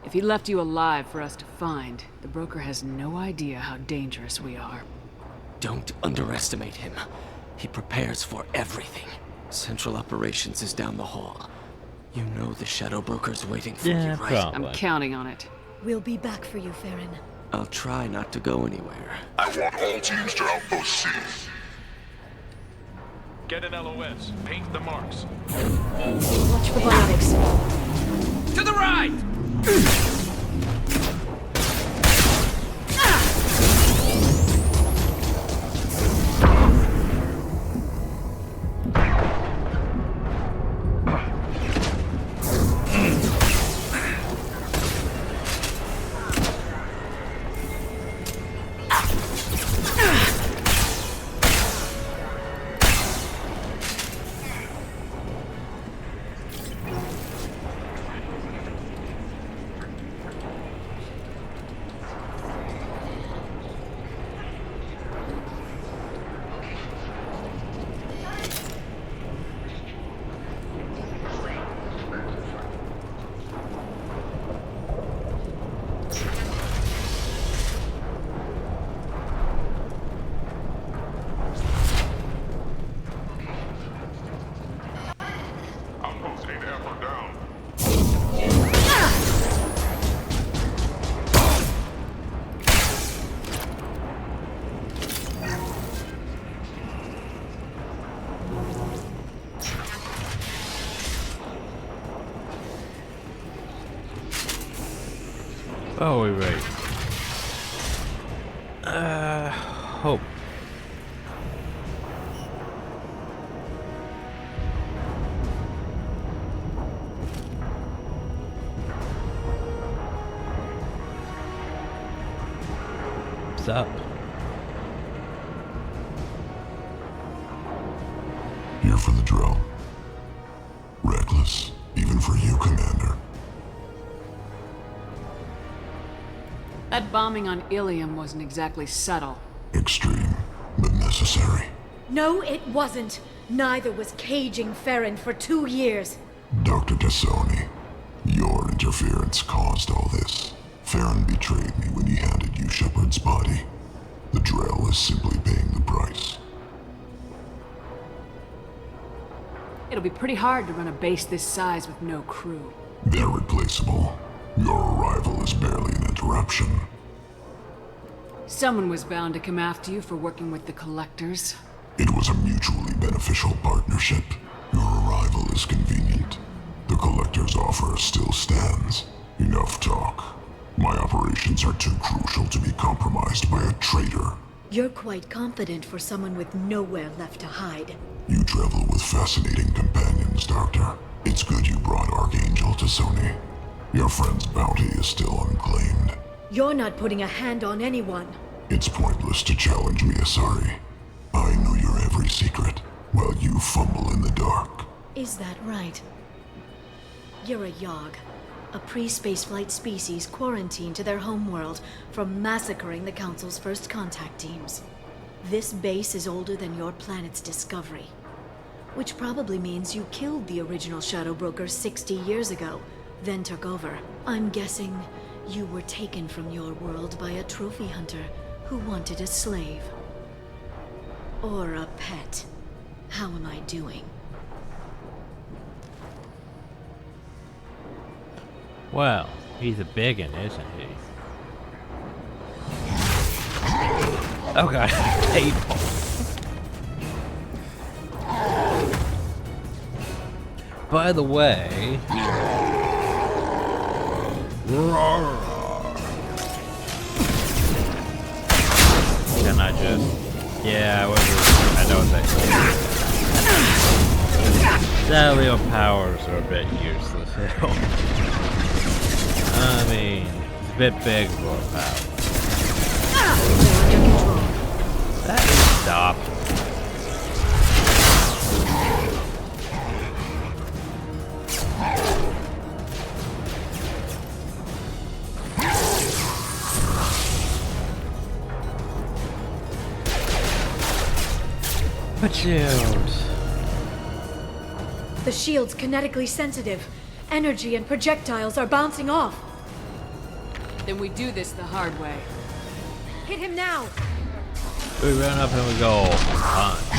If he left you alive for us to find, the broker has no idea how dangerous we are. Don't underestimate him. He prepares for everything. Central Operations is down the hall. You know the Shadow Broker's waiting for you, right? I'm counting on it. We'll be back for you, Farron. I'll try not to go anywhere. I want all teams to Outpost C. Get an LOS. Paint the marks. Watch for biotics. To the right! Oh, wait, wait. Hope. What's up? Here for the drill. Reckless, even for you, Commander. That bombing on Ilium wasn't exactly subtle. Extreme, but necessary. No, it wasn't. Neither was caging Farron for 2 years. Dr. Tassoni, your interference caused all this. Farron betrayed me when he handed you Shepard's body. The Drell is simply paying the price. It'll be pretty hard to run a base this size with no crew. They're replaceable. Your arrival is barely an interruption. Someone was bound to come after you for working with the Collectors. It was a mutually beneficial partnership. Your arrival is convenient. The Collector's offer still stands. Enough talk. My operations are too crucial to be compromised by a traitor. You're quite confident for someone with nowhere left to hide. You travel with fascinating companions, Doctor. It's good you brought Archangel Tassoni. Your friend's bounty is still unclaimed. You're not putting a hand on anyone. It's pointless to challenge me, Asari. I know your every secret, while you fumble in the dark. Is that right? You're a Yogg, a pre-spaceflight species quarantined to their homeworld from massacring the Council's first contact teams. This base is older than your planet's discovery, which probably means you killed the original Shadow Broker 60 years ago, then took over. I'm guessing you were taken from your world by a trophy hunter who wanted a slave. Or a pet. How am I doing? Well, he's a biggin, isn't he? Oh god, painful. By the way... Can I just... Yeah, I know what that is. Sadly, our powers are a bit useless. I mean, it's a bit big for our power. That is stop. Shields. The shield's kinetically sensitive. Energy and projectiles are bouncing off. Then we do this the hard way. Hit him now! We run up and we go. Punch.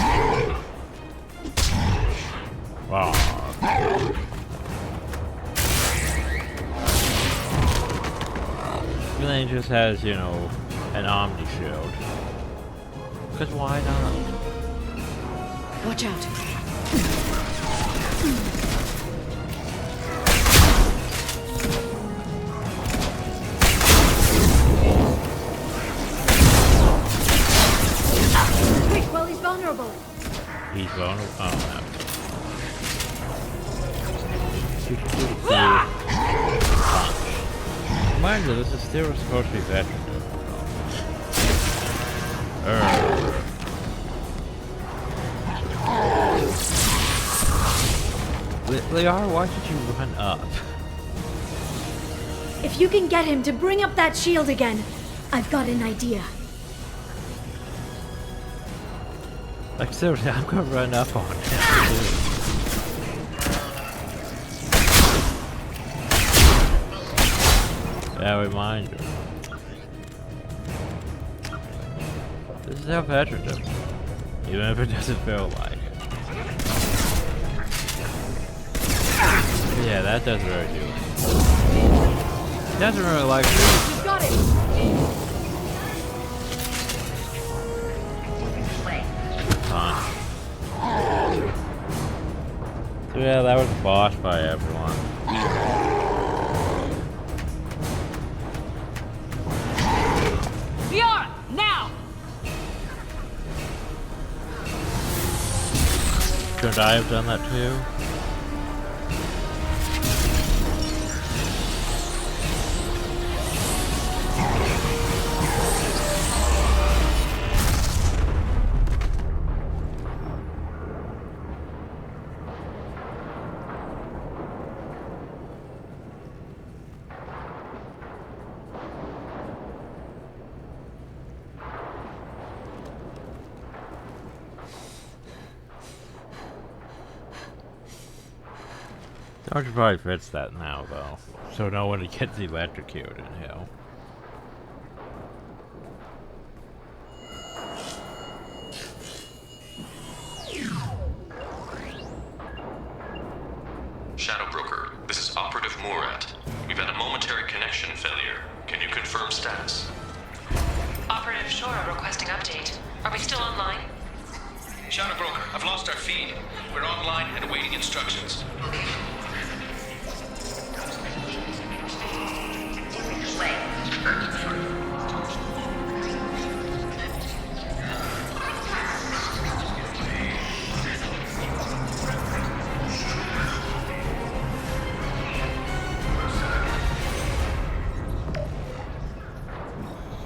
Wow. even though he just has, you know, an Omni shield. Because why not? Watch out. Quick, while he's vulnerable. He's vulnerable? Oh, no. Mind you, this is still supposed to be veteran. Liara, why did you run up? If you can get him to bring up that shield again, I've got an idea. Like, seriously, I'm gonna run up on him. Yeah, reminder. This is how veteran does it. Even if it doesn't feel like it. Yeah, that doesn't really do it. He doesn't really like it. You've got it! So yeah, that was bossed by everyone. Liara, now! Couldn't I have done that too? Dr. probably fits that now, though, so no one gets electrocuted in hell. Shadow Broker, this is Operative Murat. We've had a momentary connection failure. Can you confirm status? Operative Shora requesting update. Are we still online? Shadow Broker, I've lost our feed. We're online and awaiting instructions.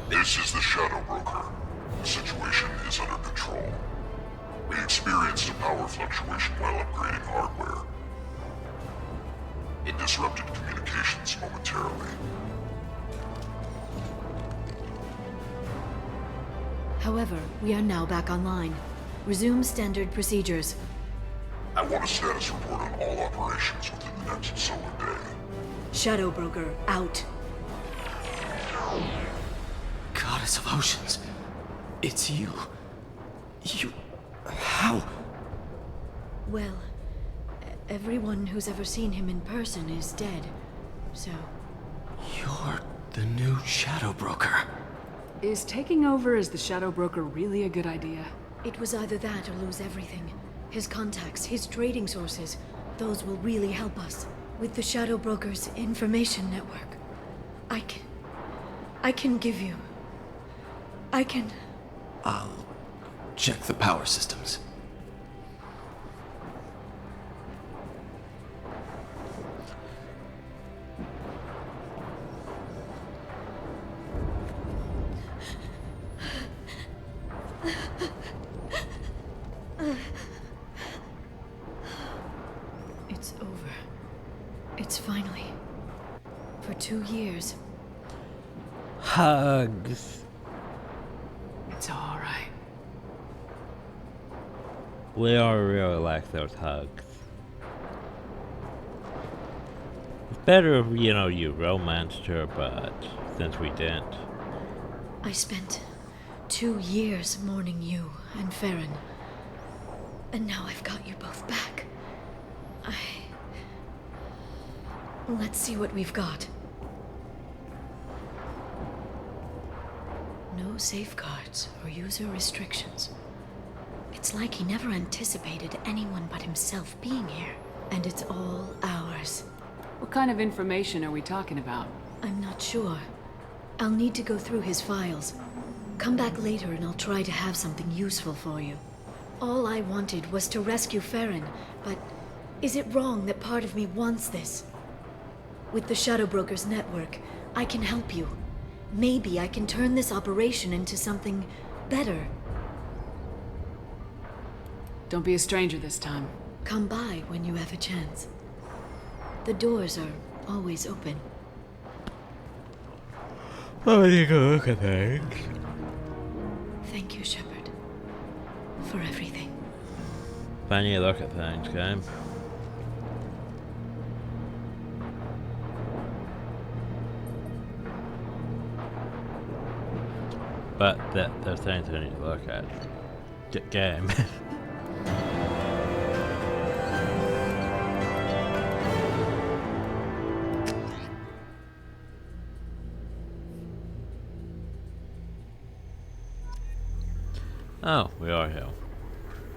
This is the Shadow Broker. The situation is under control. We experienced a power fluctuation while upgrading hardware. It disrupted communications momentarily. However, we are now back online. Resume standard procedures. I want a status report on all operations within the next solar day. Shadow Broker, out. Goddess of Oceans. It's you. You... How? Well, everyone who's ever seen him in person is dead, so... You're the new Shadow Broker. Is taking over as the Shadow Broker really a good idea? It was either that or lose everything. His contacts, his trading sources, those will really help us. With the Shadow Broker's information network, I can give you... I'll check the power systems. It's over. It's finally. For 2 years. Hugs. It's alright. We all really like those hugs. It's better if, you know, you romanced her, but since we didn't. I spent 2 years mourning you and Farron. And now I've got you both back. Let's see what we've got. No safeguards or user restrictions. It's like he never anticipated anyone but himself being here. And it's all ours. What kind of information are we talking about? I'm not sure. I'll need to go through his files. Come back later and I'll try to have something useful for you. All I wanted was to rescue Farron, but is it wrong that part of me wants this? With the Shadow Brokers network, I can help you. Maybe I can turn this operation into something better. Don't be a stranger this time. Come by when you have a chance. The doors are always open. Oh, you go look at things. Thank you, Shepard. For everything. When you look at things, game. But there's things I need to look at. Game. Oh, we are here.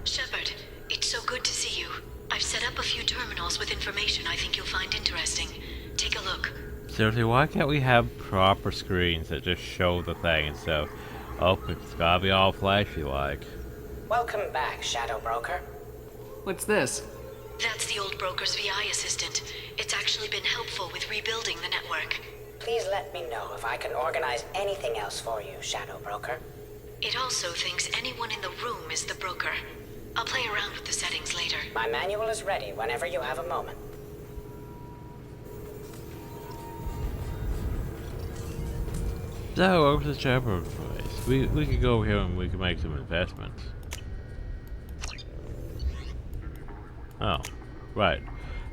Shepard, it's so good to see you. I've set up a few terminals with information I think you'll find interesting. Take a look. Seriously, why can't we have proper screens that just show the thing instead of, oh, it's gotta be all flashy like? Welcome back, Shadow Broker. What's this? That's the old broker's VI assistant. It's actually been helpful with rebuilding the network. Please let me know if I can organize anything else for you, Shadow Broker. It also thinks anyone in the room is the broker. I'll play around with the settings later. My manual is ready whenever you have a moment. So, over to the Chapel place. We could go over here and we could make some investments. Oh, right.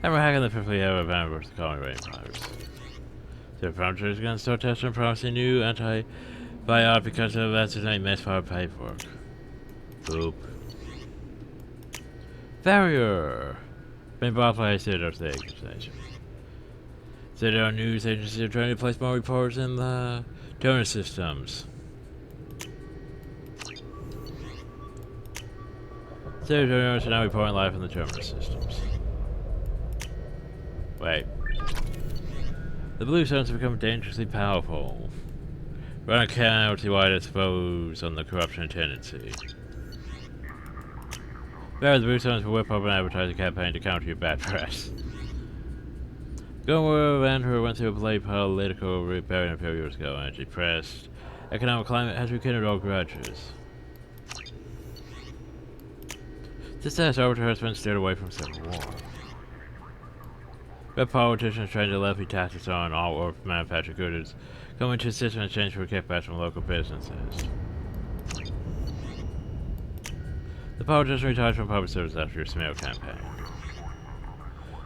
And we're hacking the 50th anniversary of the colony rainfires. The frontier is going to start testing promising new antibiotic because of that's his name misfire paperwork. Boop. Barrier! Been bought by Citadel Station. Citadel news agencies are trying to place more reports in the donor systems. Citadel donors are now reporting live in the terminal systems. Wait. The blue zones have become dangerously powerful. Run a county-wide expose on the corruption tendency. There, the blue zones will whip up an advertising campaign to counter your bad press. Gomer Vancouver went through a political rebellion a few years ago, and depressed economic climate has rekindled all grudges. This has arbiter has been steered away from civil war. Red politicians trying to levy taxes on all or manufactured goods, going to a system in exchange for kickbacks from local businesses. The politician retired from public service after a smear campaign.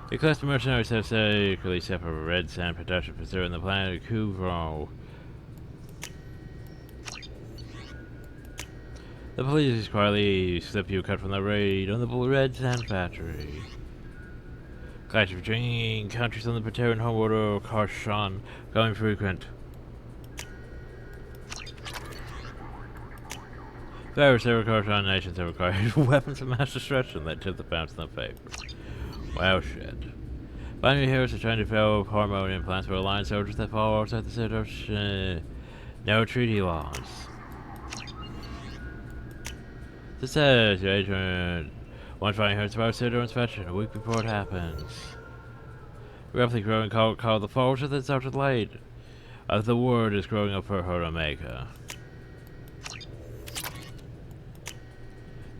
The class of mercenaries have secretly set up a red sand production facility on the planet Kuvro. The police quietly slip you a cut from the raid on the red sand factory. Clash between countries on the Pateran homeworld of Karshan going frequent. Various Karshan nations have acquired weapons of mass destruction that tip the balance in their favor. Well, shit. Binary heroes are trying to develop hormone implants for alliance soldiers that fall outside the set of no treaty laws. This says your agent one fighting hurts about pseudo inspection a week before it happens. Roughly growing called the falls of the Southern Light. As the word is growing up for her Omega.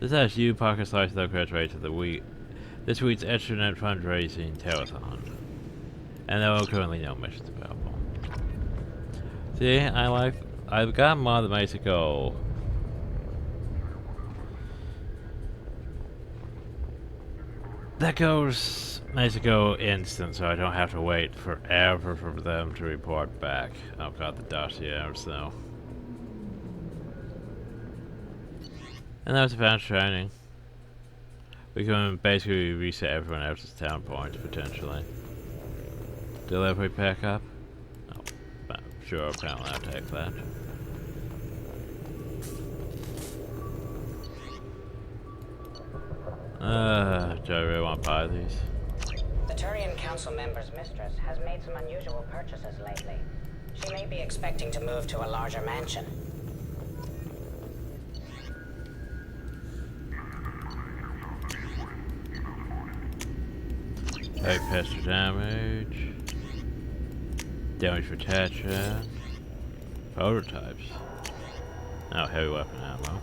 This has you pocket slice of the correct rate of the week. This week's extranet fundraising telethon. And there are currently no missions available. See, I've got more that makes it go. That makes it go instant, so I don't have to wait forever for them to report back. Oh god, the dossiers though. And that was advanced training. We can basically reset everyone else's town points, potentially. Delivery pickup? Oh, sure, apparently I'll take that. Do I really want to buy these? The Turian Council member's mistress has made some unusual purchases lately. She may be expecting to move to a larger mansion. 8 pistol damage. Damage protection. Prototypes. Oh, heavy weapon ammo.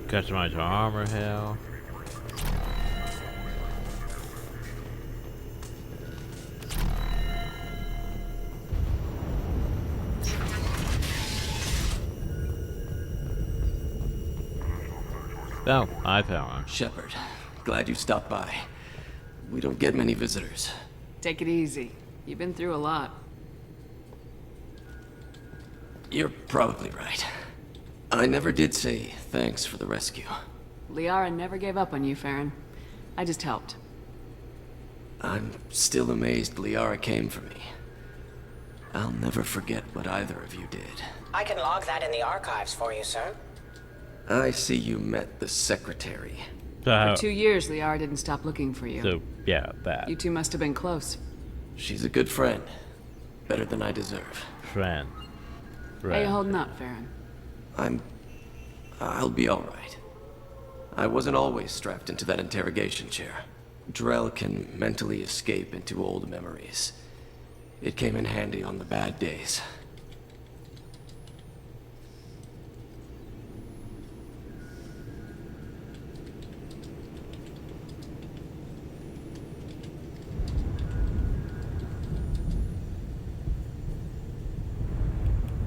Customize armor, hell. Oh, I found one. Shepard, glad you stopped by. We don't get many visitors. Take it easy. You've been through a lot. You're probably right. I never did say thanks for the rescue. Liara never gave up on you, Farron. I just helped. I'm still amazed Liara came for me. I'll never forget what either of you did. I can log that in the archives for you, sir. I see you met the secretary. For 2 years, Liara didn't stop looking for you. So, yeah, that. You two must have been close. She's a good friend. Better than I deserve. Friend. How you holding up, Farron? I'll be alright. I wasn't always strapped into that interrogation chair. Drell can mentally escape into old memories. It came in handy on the bad days.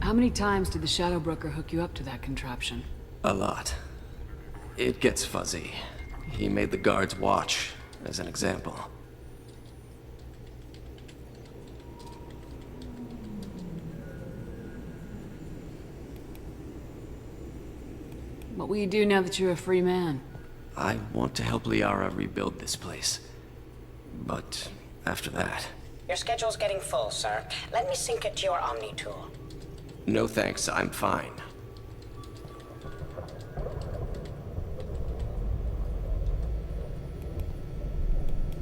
How many times did the Shadow Broker hook you up to that contraption? A lot. It gets fuzzy. He made the guards watch, as an example. What will you do now that you're a free man? I want to help Liara rebuild this place. But after that... Your schedule's getting full, sir. Let me sync it to your Omni tool. No thanks, I'm fine.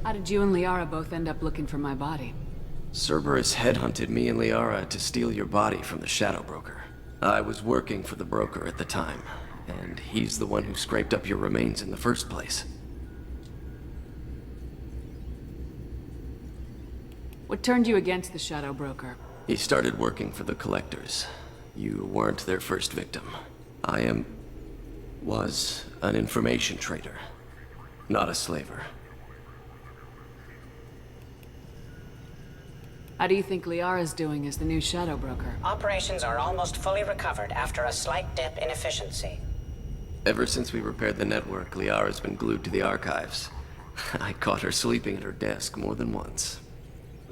How did you and Liara both end up looking for my body? Cerberus headhunted me and Liara to steal your body from the Shadow Broker. I was working for the broker at the time, and he's the one who scraped up your remains in the first place. What turned you against the Shadow Broker? He started working for the Collectors. You weren't their first victim. I was an information trader, not a slaver. How do you think Liara's doing as the new Shadow Broker? Operations are almost fully recovered after a slight dip in efficiency. Ever since we repaired the network, Liara's been glued to the archives. I caught her sleeping at her desk more than once.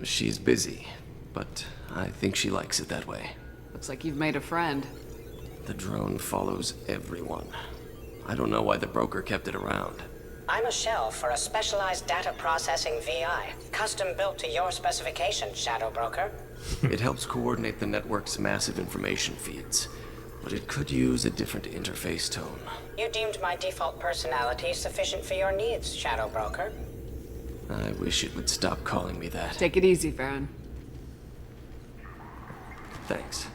She's busy, but I think she likes it that way. Looks like you've made a friend. The drone follows everyone. I don't know why the broker kept it around. I'm a shell for a specialized data processing VI, custom built to your specifications, Shadow Broker. It helps coordinate the network's massive information feeds, but it could use a different interface tone. You deemed my default personality sufficient for your needs, Shadow Broker. I wish it would stop calling me that. Take it easy, Farron. Thanks.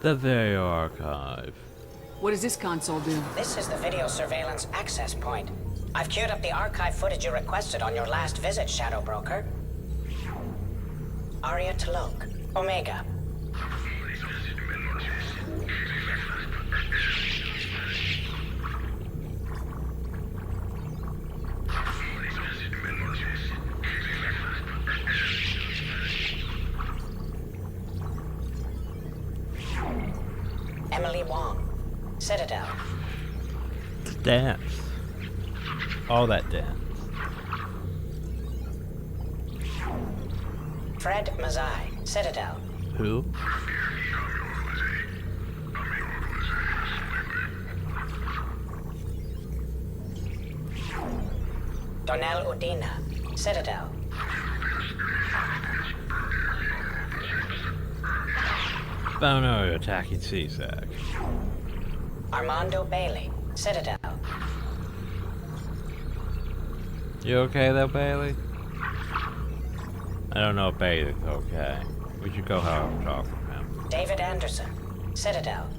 The video archive. What does this console do? This is the video surveillance access point. I've queued up the archive footage you requested on your last visit, Shadow Broker. Aria Talok, Omega. Emily Wong, Citadel. Dance. All that dance. Fred Mazai, Citadel. Who? Donnell Udina, Citadel. Oh no, you're attacking CSAC. Armando Bailey, Citadel. You okay though, Bailey? I don't know if Bailey's okay. We should go have a talk with him. David Anderson, Citadel.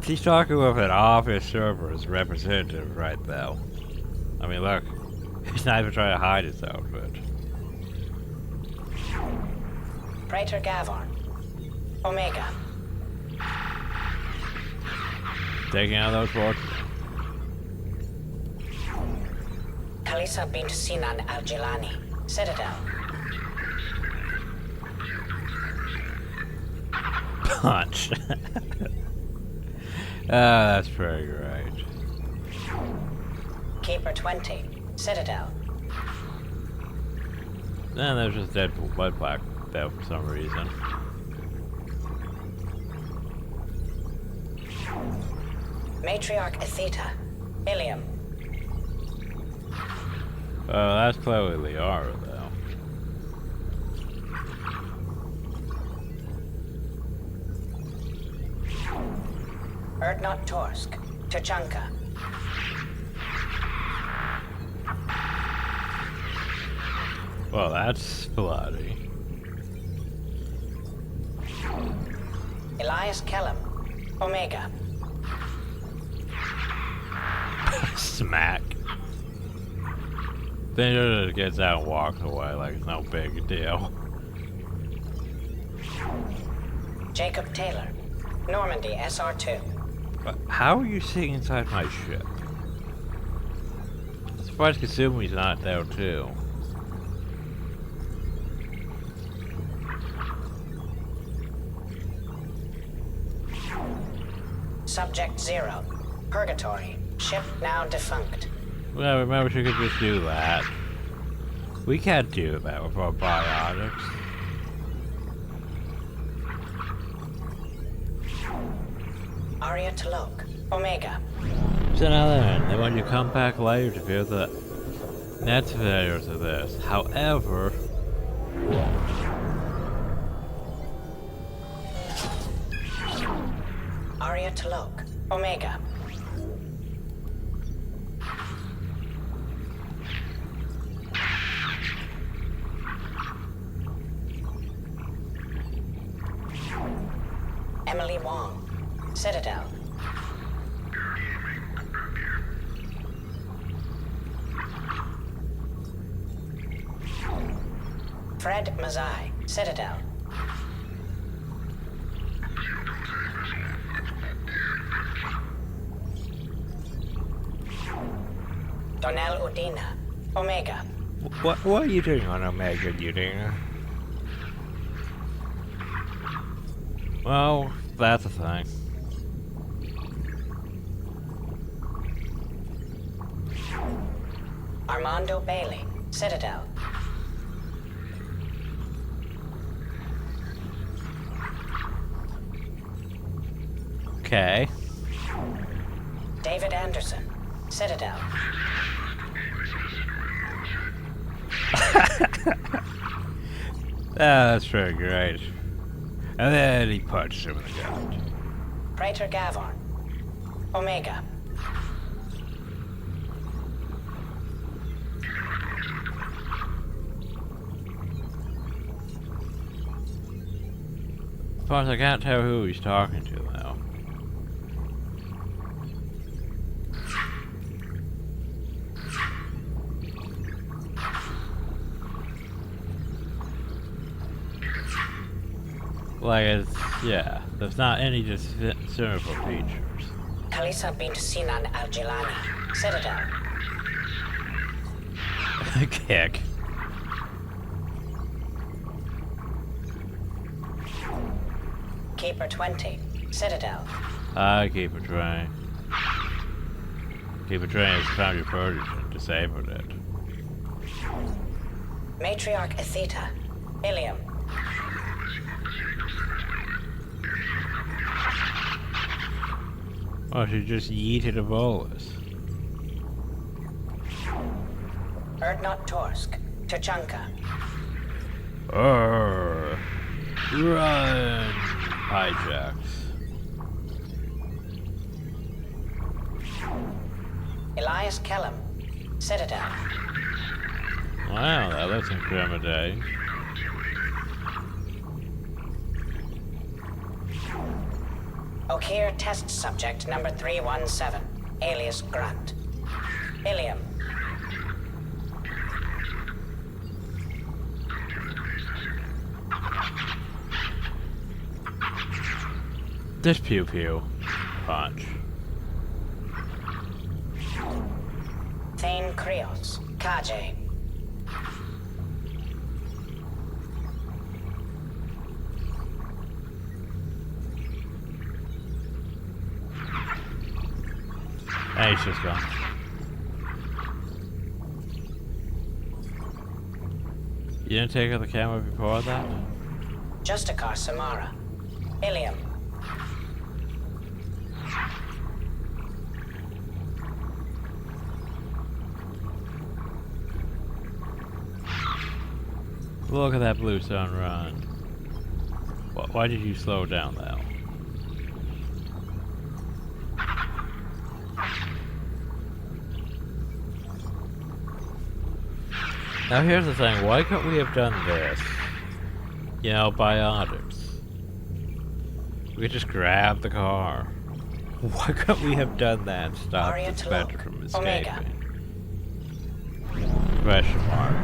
He's talking with an office server's representative right now. I mean, look. He's not even trying to hide his outfit. Praetor Gavorn. Omega. Taking out those forces. Kalisa bint Sinan al-Jilani, Citadel. Punch. That's pretty great. Keeper 20, Citadel. And there's just Deadpool blood plaque there for some reason. Matriarch Atheta, Ilium. Oh, that's clearly Liara, though. Erdnot Torsk, Tuchanka. Well, that's bloody. Elias Kellum, Omega. Smack. Then he just gets out and walks away like it's no big deal. Jacob Taylor, Normandy SR2. But how are you sitting inside my ship? I'm surprised Kasumi's not there too. Subject 0, Purgatory, ship now defunct. Well, remember she could just do that. We can't do that with our biotics. Arya Talok, Omega. So now then, they want you to come back later to view the next videos of this. However, Arya Talok, Omega. Emily Wong, Citadel. Fred Mazai, Citadel. Donnell Udina, Omega. what are you doing on Omega, Udina? Well, that's a thing. Armando Bailey, Citadel. Okay. David Anderson, Citadel. That's pretty great. And then he punched him in the gut. Praetor Gavorn, Omega. Of course, I can't tell who he's talking to now. Like, it's, yeah, there's not any discernible features. Kalisa bint Sinan al-Jilani, Citadel. Kick. Keeper 20, Citadel. Keeper train. Keeper train has found your purge and disabled it. Matriarch Atheta, Ilium. Oh, she just yeeted a bolus. Erdnot Torsk, Tuchanka. Run! Hijacks. Elias Kellum. Citadel. Wow, that looks incriminating. O'Keer test subject number 317, alias Grant. Ilium. This pew pew. Punch. Thane Krios. Kaje. Hey, she's gone. You didn't take out the camera before that? Justicar Samara. Ilium. Look at that blue sun run. Why did you slow down though? Now here's the thing, why couldn't we have done this, you know, by orders? We could just grab the car. Why couldn't we have done that and stopped the Spectre from escaping? Question mark.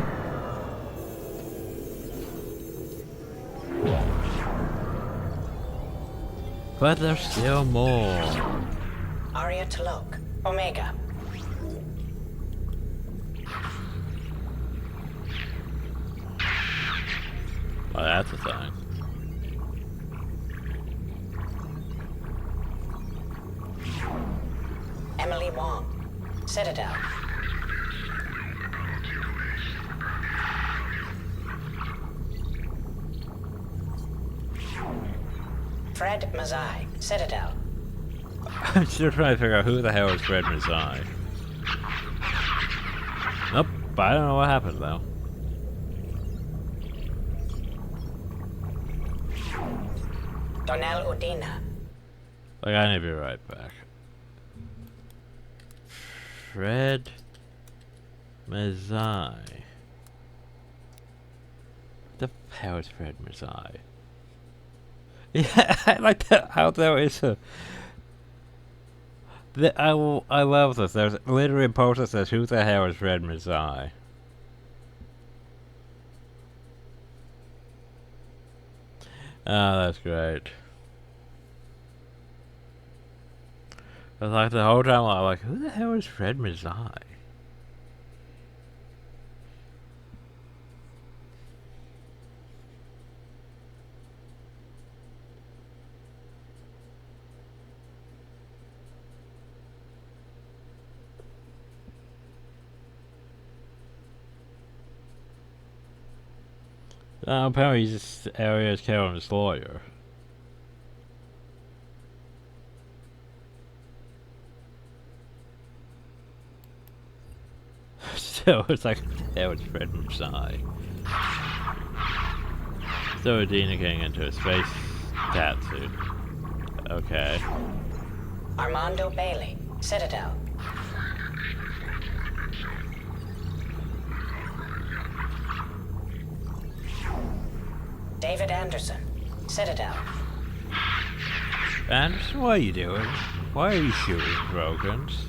But there's still more. Aria Talok. Omega. Oh, that's a thing. Emily Wong. Citadel. Fred Mazai. Citadel. I'm still trying to figure out who the hell is Fred Mazai. Nope, I don't know what happened though. Donnell Udina. Like, I need to be right back. Fred Mazai. The hell is Fred Mazai? Yeah, I like that. How there is a. I love this. There's literally a post that says, "Who the hell is Fred Mazai?" Oh, that's great. I was like the whole time I was like, who the hell is Fred Mazai? Apparently he's just Aria's Karen's lawyer. So it's like, that was Fred Mazai. So Adina getting into a space catsuit. Okay. Armando Bailey. Citadel. David Anderson. Citadel. Anderson, what are you doing? Why are you shooting Brogans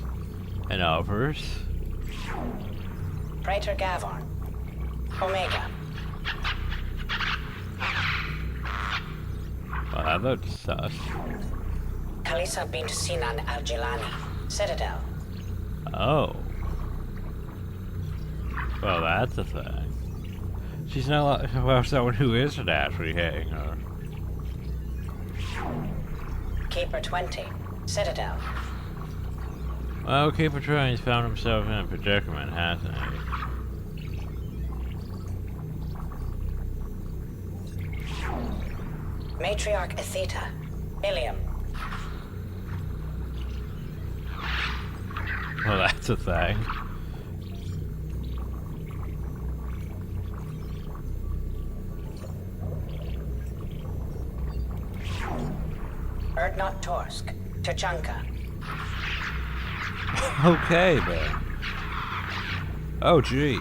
and others? Praetor Gavorn. Omega. Well, that looks sus. Kalisa bint Sinan Al-Jilani. Citadel. Oh. Well, that's a thing. She's not like, well, someone who isn't actually hitting her. Keeper 20. Citadel. Well, Keeper 20's found himself in a predicament, hasn't he? Matriarch Atheta. Ilium. Well, that's a thing. Kramatorsk, Tuchanka. Okay then. Oh gee.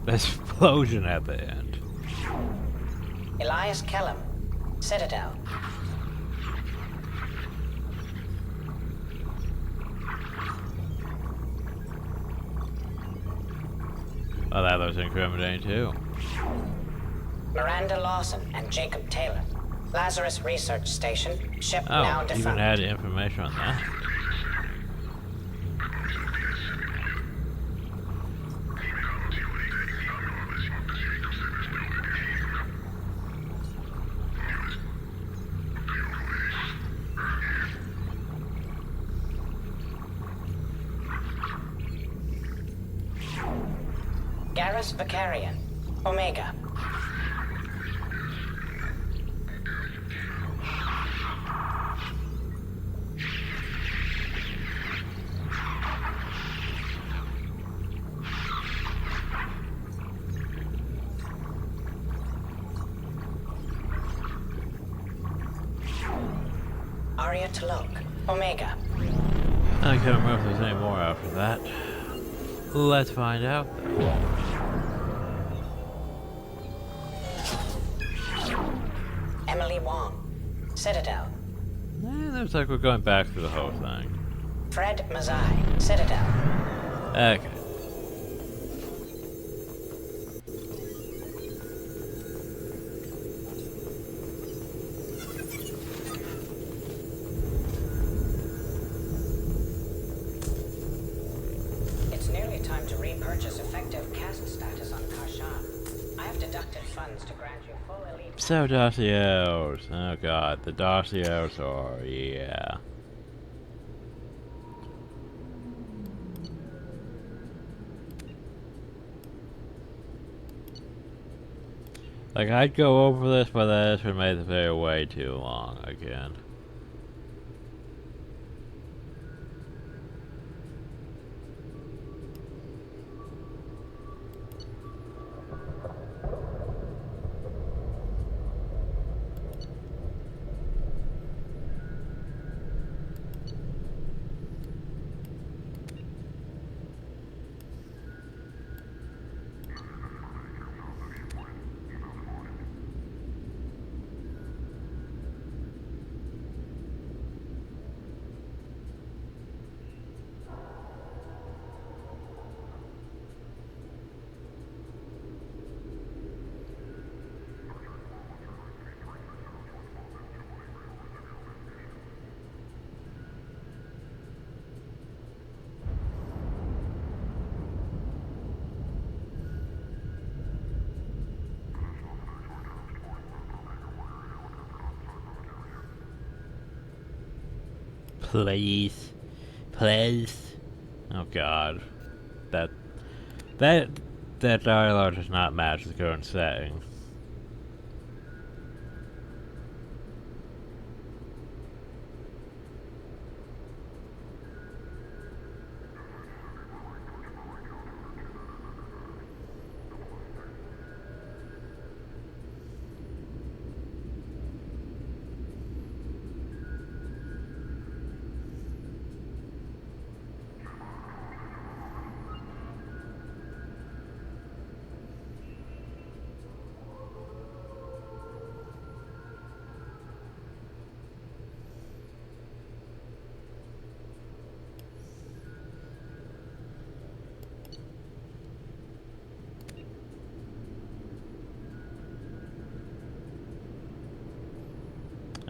Explosion at the end. Elias Kellum, Citadel. Oh, that looks incriminating too. Miranda Lawson and Jacob Taylor. Lazarus Research Station, ship now Oh, defunct. even had information on that. Garrus Vicarian, Omega. Arya Talok, Omega. I can't remember if there's any more after that. Let's find out though. Emily Wong, Citadel. Looks like we're going back through the whole thing. Fred Mazai, Citadel. Okay. It's nearly time to repurchase effective caste status on Karshan. I have deducted funds to grant you full elite. So dossiers. Oh god, the dossiers are, yeah. Like, I'd go over this, but this would make the video way too long again. Please. Please. Oh god. That dialogue does not match the current setting.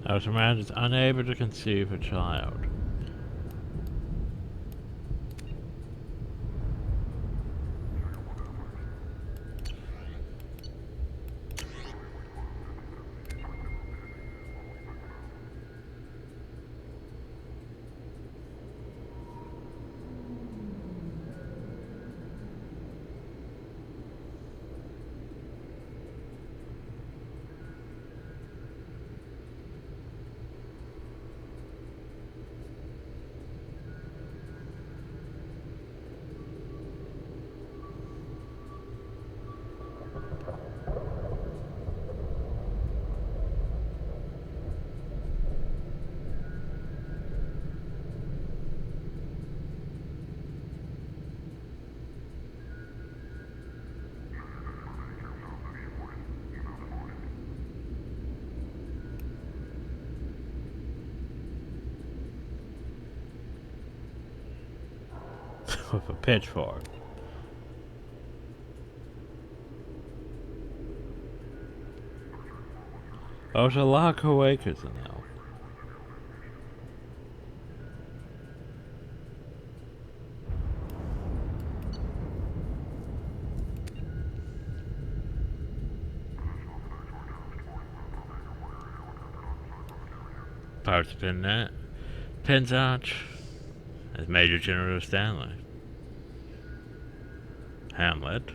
Our man is unable to conceive a child. with a pitchfork. Oh, there's a lot of co-workers now. Parts of that. Penzance as Major General Stanley. Hamlet.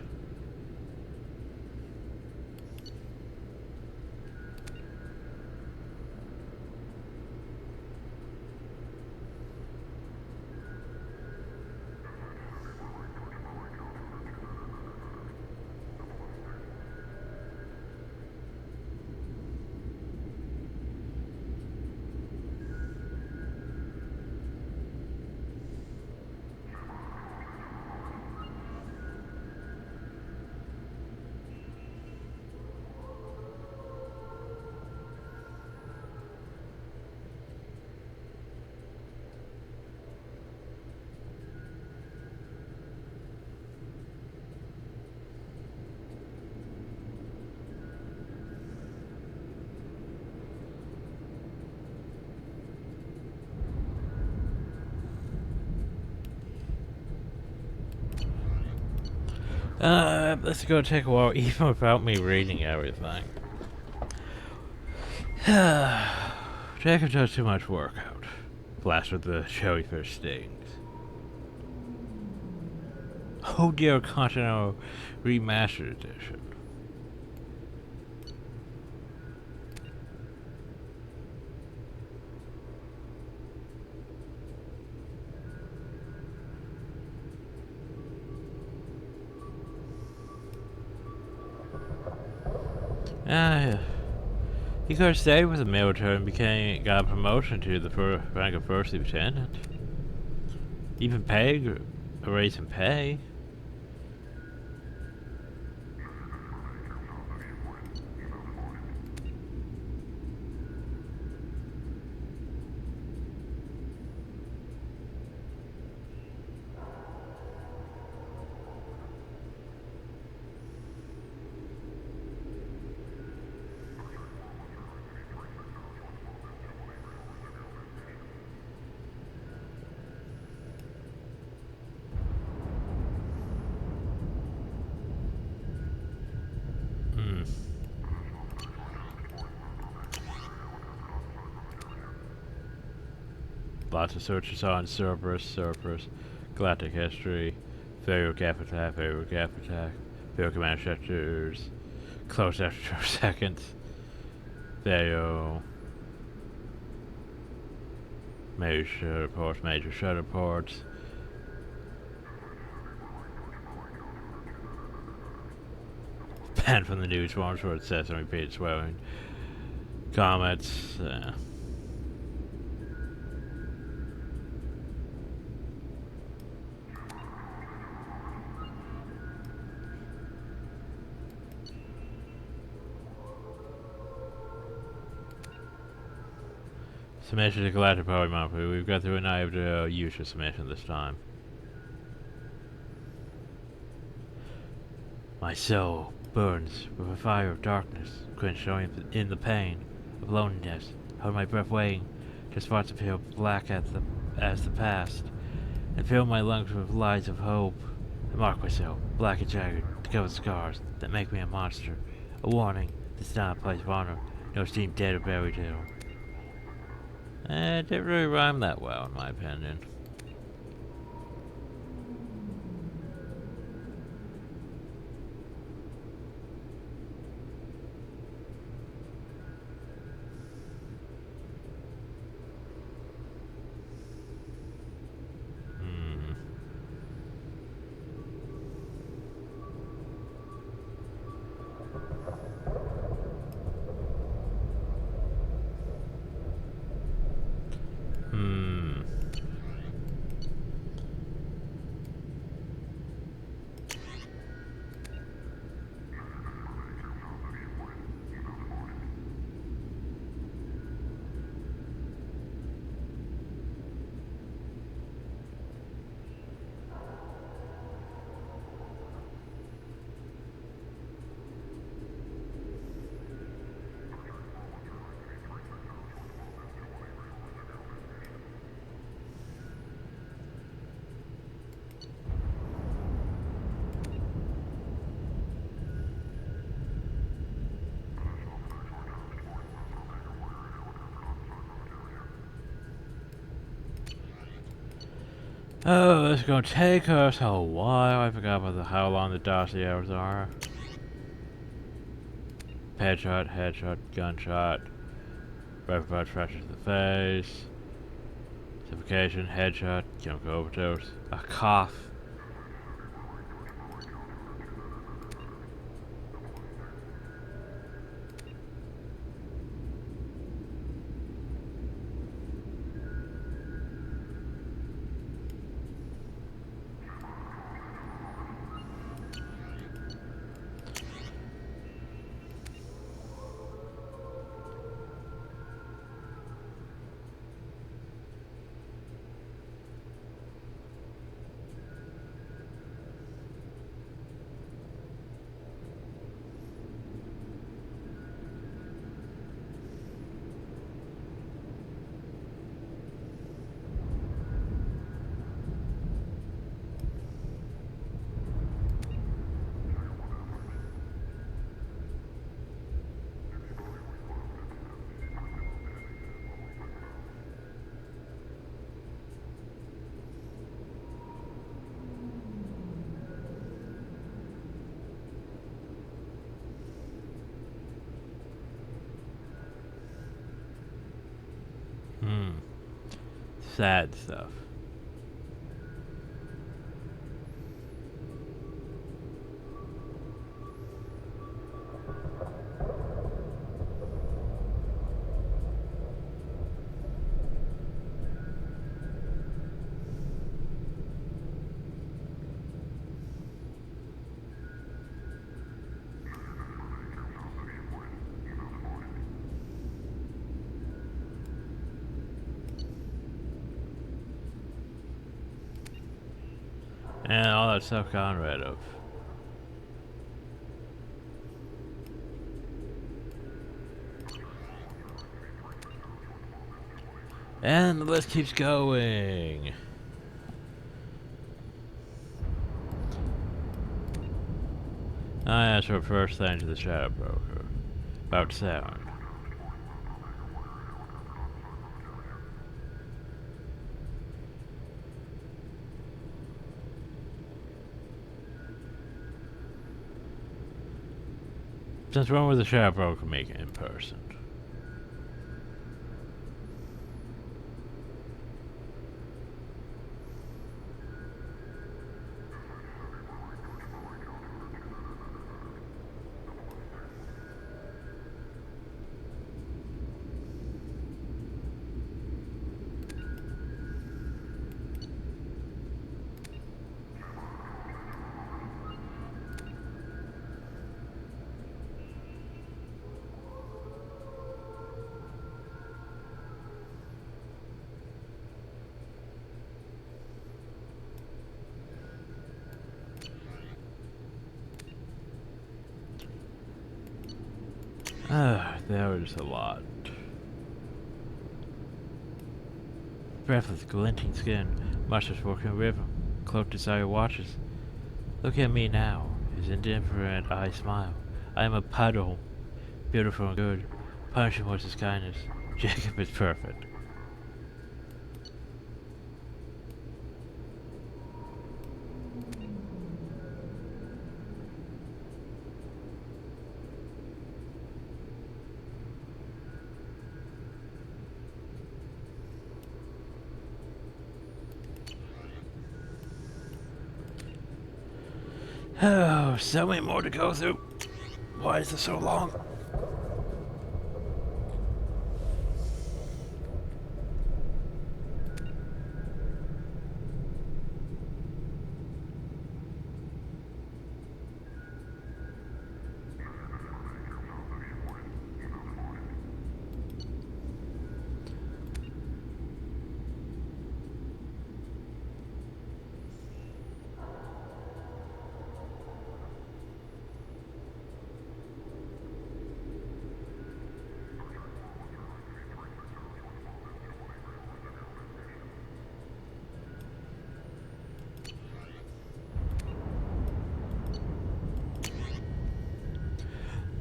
This is gonna take a while, even without me reading everything. Jacob does too much workout. Blast with the jellyfish stings. Oh dear, Continental Remastered Edition. He could have stayed with the military and got a promotion to the rank of first lieutenant. Even a raise in pay. Lots of searches on Cerberus, Galactic History, Failure Gap Attack, Failure Command Sectors, Close after 2 seconds, Failure, Major Shuttle Ports, banned from the news forums where it says and repeated swearing, comments, Submission to Galactic Power Monthly. We've got through a night of the usual submission this time. My soul burns with a fire of darkness, quenched only in the pain of loneliness. Hold my breath waiting, just thoughts to feel black as the past, and fill my lungs with lies of hope. I mark myself, black and jagged, to cover scars that make me a monster. A warning, this is not a place of honor, no steam dead or buried hill. It didn't really rhyme that well, in my opinion. Oh, it's gonna take us a while. I forgot about how long the dossiers are. Headshot, headshot, gunshot. Rifle butt fracture to the face. Suffocation, headshot, chemical overdose. A cough. Sad stuff. And all that stuff gone rid of. And the list keeps going. I asked for first thing to the Shadow Broker. About 7. Since when was the Shadow Broker making in person? There was a lot. Breathless, glinting skin, muscles working with him, cloaked desire watches. Look at me now, his indifferent eye smile. I am a puddle, beautiful and good. Punishing was his kindness. Jacob is perfect. Oh, so many more to go through. Why is this so long?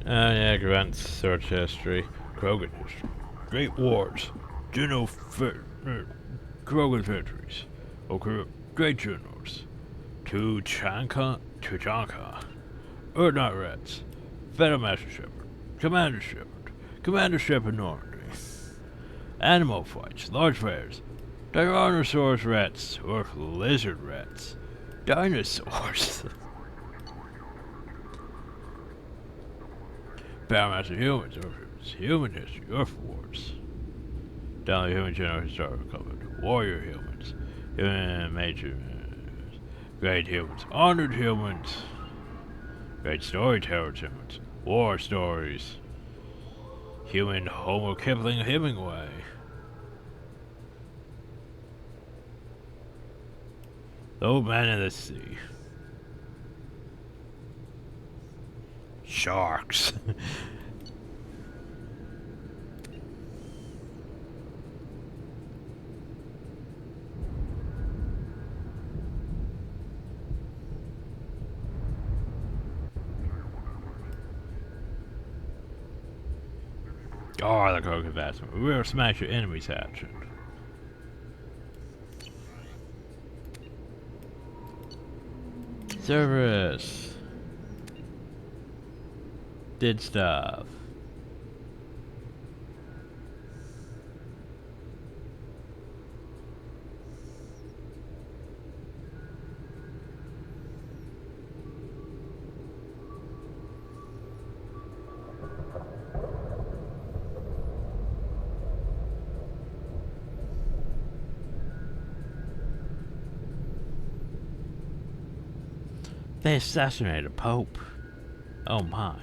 Yeah, Grant's search history. Krogan history. Great wars. Krogan victories. Okay. Great Generals, Tuchanka, Urdnot Reds, Federal Master Shepherd, Commander Shepherd Normandy, Animal Fights, Large Bears, Tyrannosaurus Rats, or Lizard Rats, Dinosaurs, Battlemaster Humans, Human History, Earth Wars, Down the Human General Historical Covenant, Warrior Humans, Human Major, Great Humans, Honored Humans, Great Storytellers Humans, War Stories, Human Homo Kipling Hemingway, The Old Man in the Sea, Sharks. Oh, the Coke investment. We will smash your enemy's action. Service. Did stuff. They assassinated a pope. Oh my.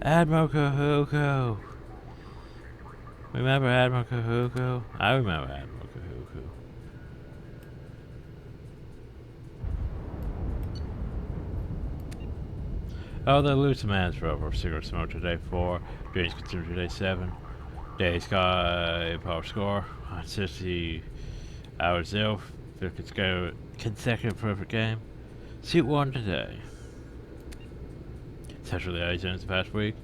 Admiral Kahuko. Remember Admiral Kahuko? I remember Admiral Kahuko. Oh, the loose man's rover. Cigarette smoke today 4. Drinks consumed today 7. Day sky power score. 60 hours 0. 5th consecutive perfect game. Suit 1 today. Central items the past week.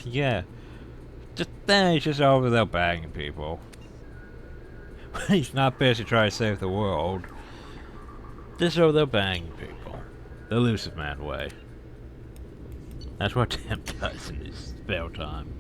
Yeah. He's just over there banging people. He's not busy trying to save the world. Just over there banging people. The elusive man way. That's what Tim does in his spare time.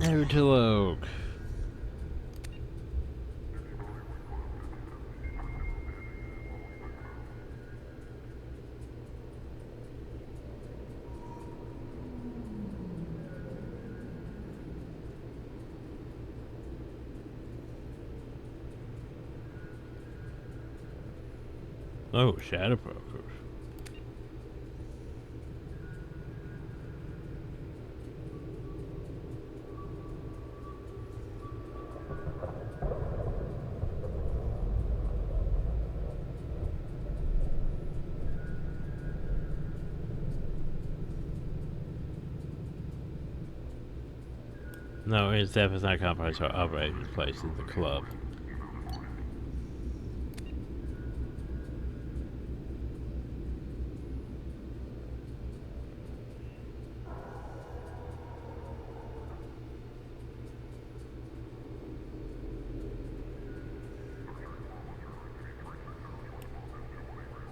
Antelope. Oh, Shadow Brokers. No, his death is not compromised or outrageous place in the club.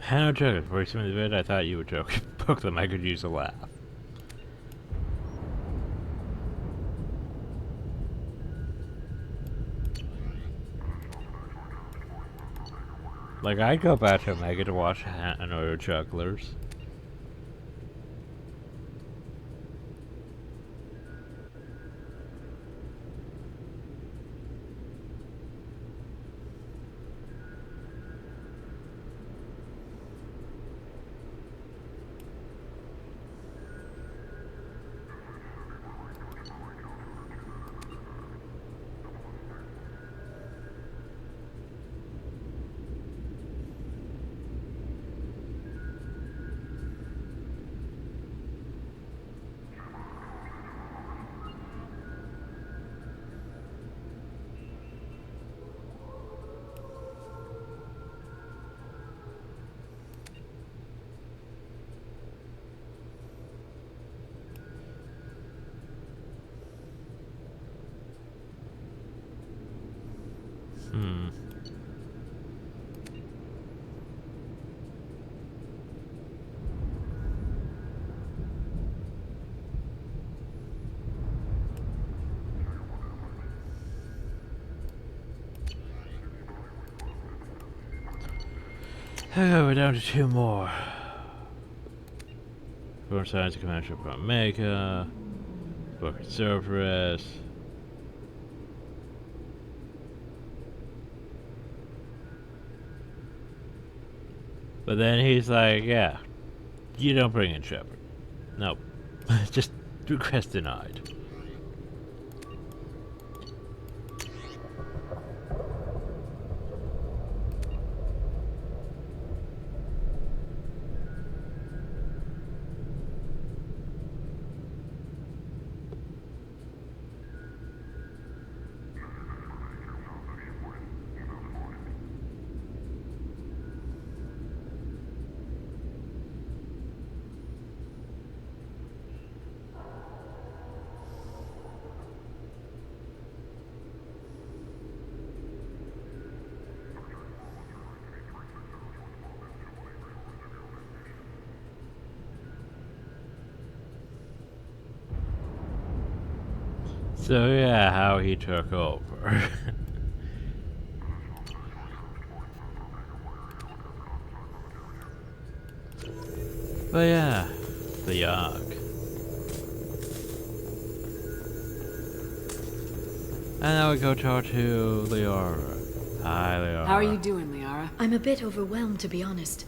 No joke, before you sent me the vid, I thought you were joking. Book them, I could use a laugh. Like, I'd go back to Omega to watch Hanoi Jugglers. Okay, we're down to 2 more. Foreign science and commercial from America. Book and Cerberus. But then he's like, yeah, you don't bring in Shepard. Nope. Just request denied. So yeah, how he took over. But yeah, the Yog. And now we go talk to Liara. Hi, Liara. How are you doing, Liara? I'm a bit overwhelmed, to be honest.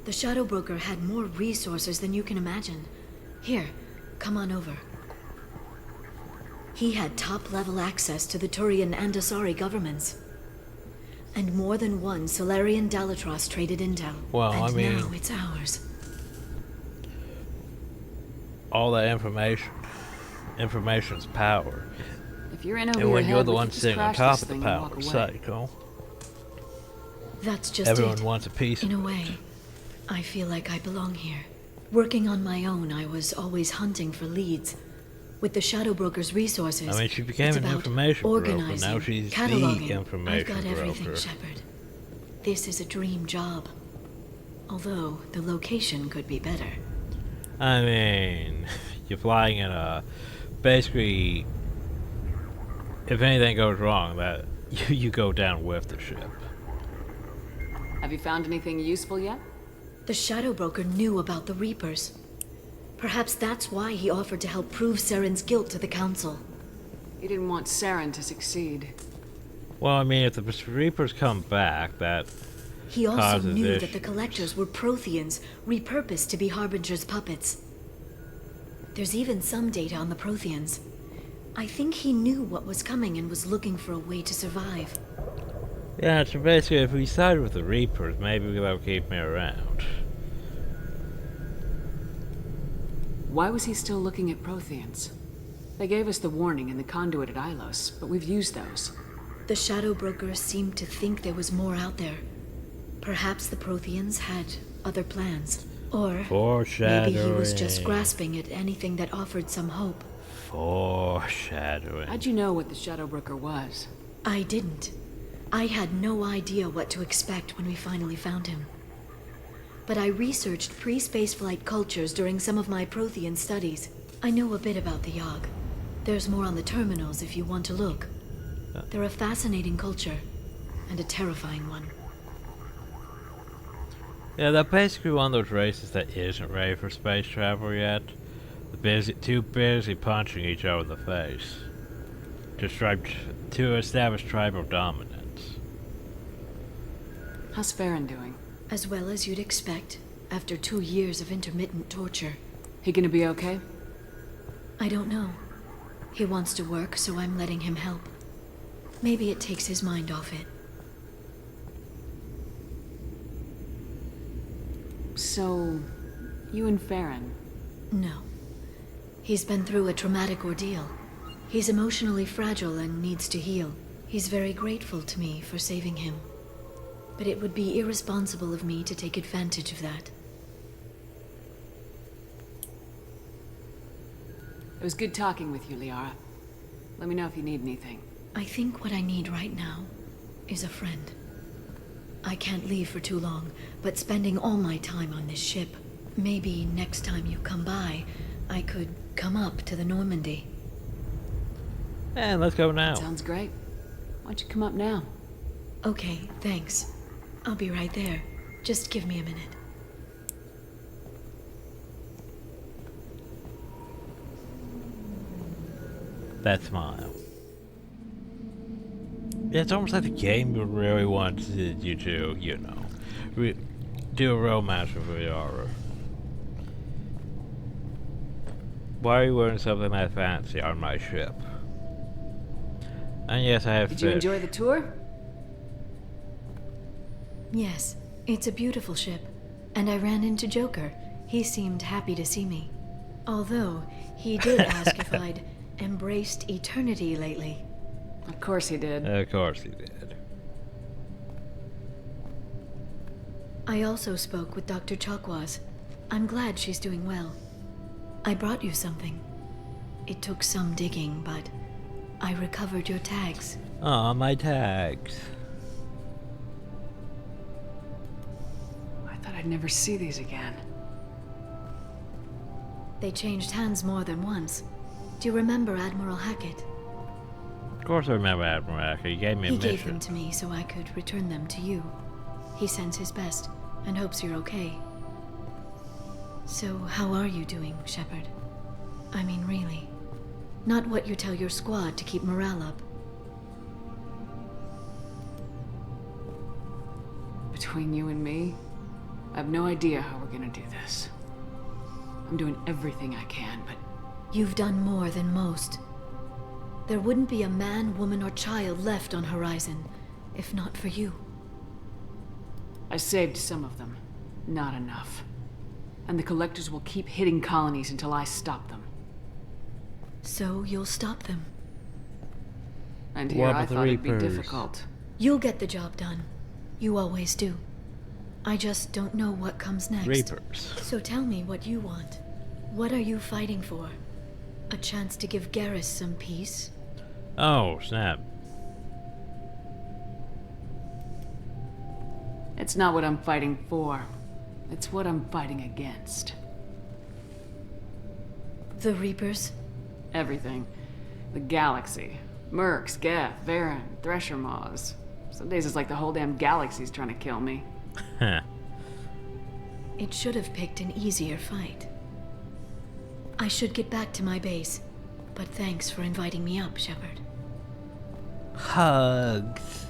The Shadow Broker had more resources than you can imagine. Here, come on over. He had top-level access to the Turian and Asari governments. And more than one Solarian Dalatros traded intel. Well, and I mean, now it's ours. All that information's power. If you're in over And when your you're head, the we one could just sitting on crash top this of the thing and walk power away. cycle, That's just everyone it. wants a piece In of a it. way, I feel like I belong here. Working on my own, I was always hunting for leads. With the Shadow Broker's resources, I mean, she became it's an about information broker. organizing, Now she's the cataloging. information I've got everything, broker. Shepard. This is a dream job. Although, the location could be better. I mean, you're flying in a... Basically, if anything goes wrong, that you go down with the ship. Have you found anything useful yet? The Shadow Broker knew about the Reapers. Perhaps that's why he offered to help prove Saren's guilt to the Council. He didn't want Saren to succeed. Well, I mean, if the Reapers come back, that He also causes knew issues. that the Collectors were Protheans, repurposed to be Harbinger's puppets. There's even some data on the Protheans. I think he knew what was coming and was looking for a way to survive. Yeah, so basically, if we side with the Reapers, maybe they'll keep me around. Why was he still looking at Protheans? They gave us the warning in the conduit at Ilos, but we've used those. The Shadow Broker seemed to think there was more out there. Perhaps the Protheans had other plans. Or maybe he was just grasping at anything that offered some hope. Foreshadowing. How'd you know what the Shadow Broker was? I didn't. I had no idea what to expect when we finally found him. But I researched pre-spaceflight cultures during some of my Prothean studies. I know a bit about the Yog. There's more on the terminals if you want to look. They're a fascinating culture, and a terrifying one. Yeah, they're basically one of those races that isn't ready for space travel yet. They're too busy punching each other in the face. To establish tribal dominance. How's Farron doing? As well as you'd expect, after 2 years of intermittent torture. He gonna be okay? I don't know. He wants to work, so I'm letting him help. Maybe it takes his mind off it. So, you and Farron? No. He's been through a traumatic ordeal. He's emotionally fragile and needs to heal. He's very grateful to me for saving him. But it would be irresponsible of me to take advantage of that. It was good talking with you, Liara. Let me know if you need anything. I think what I need right now is a friend. I can't leave for too long, but spending all my time on this ship. Maybe next time you come by, I could come up to the Normandy. And let's go now. That sounds great. Why don't you come up now? Okay, thanks. I'll be right there. Just give me a minute. That smile. Yeah, it's almost like the game really wanted you to, you know, do a romance with Liara. Why are you wearing something that fancy on my ship? And yes, I have Did you enjoy the tour? Yes, it's a beautiful ship. And I ran into Joker. He seemed happy to see me. Although, he did ask if I'd embraced eternity lately. Of course he did. Of course he did. I also spoke with Dr. Chakwas. I'm glad she's doing well. I brought you something. It took some digging, but I recovered your tags. Aw, my tags. I thought I'd never see these again. They changed hands more than once. Do you remember Admiral Hackett? Of course I remember Admiral Hackett. He gave me a mission. He gave them to me so I could return them to you. He sends his best and hopes you're okay. So, how are you doing, Shepard? I mean, really. Not what you tell your squad to keep morale up. Between you and me, I have no idea how we're gonna do this. I'm doing everything I can, but... You've done more than most. There wouldn't be a man, woman, or child left on Horizon, if not for you. I saved some of them. Not enough. And the Collectors will keep hitting colonies until I stop them. So you'll stop them. And here I thought it'd be difficult. You'll get the job done. You always do. I just don't know what comes next. Reapers. So tell me what you want. What are you fighting for? A chance to give Garrus some peace? Oh, snap. It's not what I'm fighting for. It's what I'm fighting against. The Reapers? Everything. The galaxy. Mercs, Geth, Varen, Thresher Maws. Some days it's like the whole damn galaxy's trying to kill me. It should have picked an easier fight. I should get back to my base, but thanks for inviting me up, Shepard. Hugs.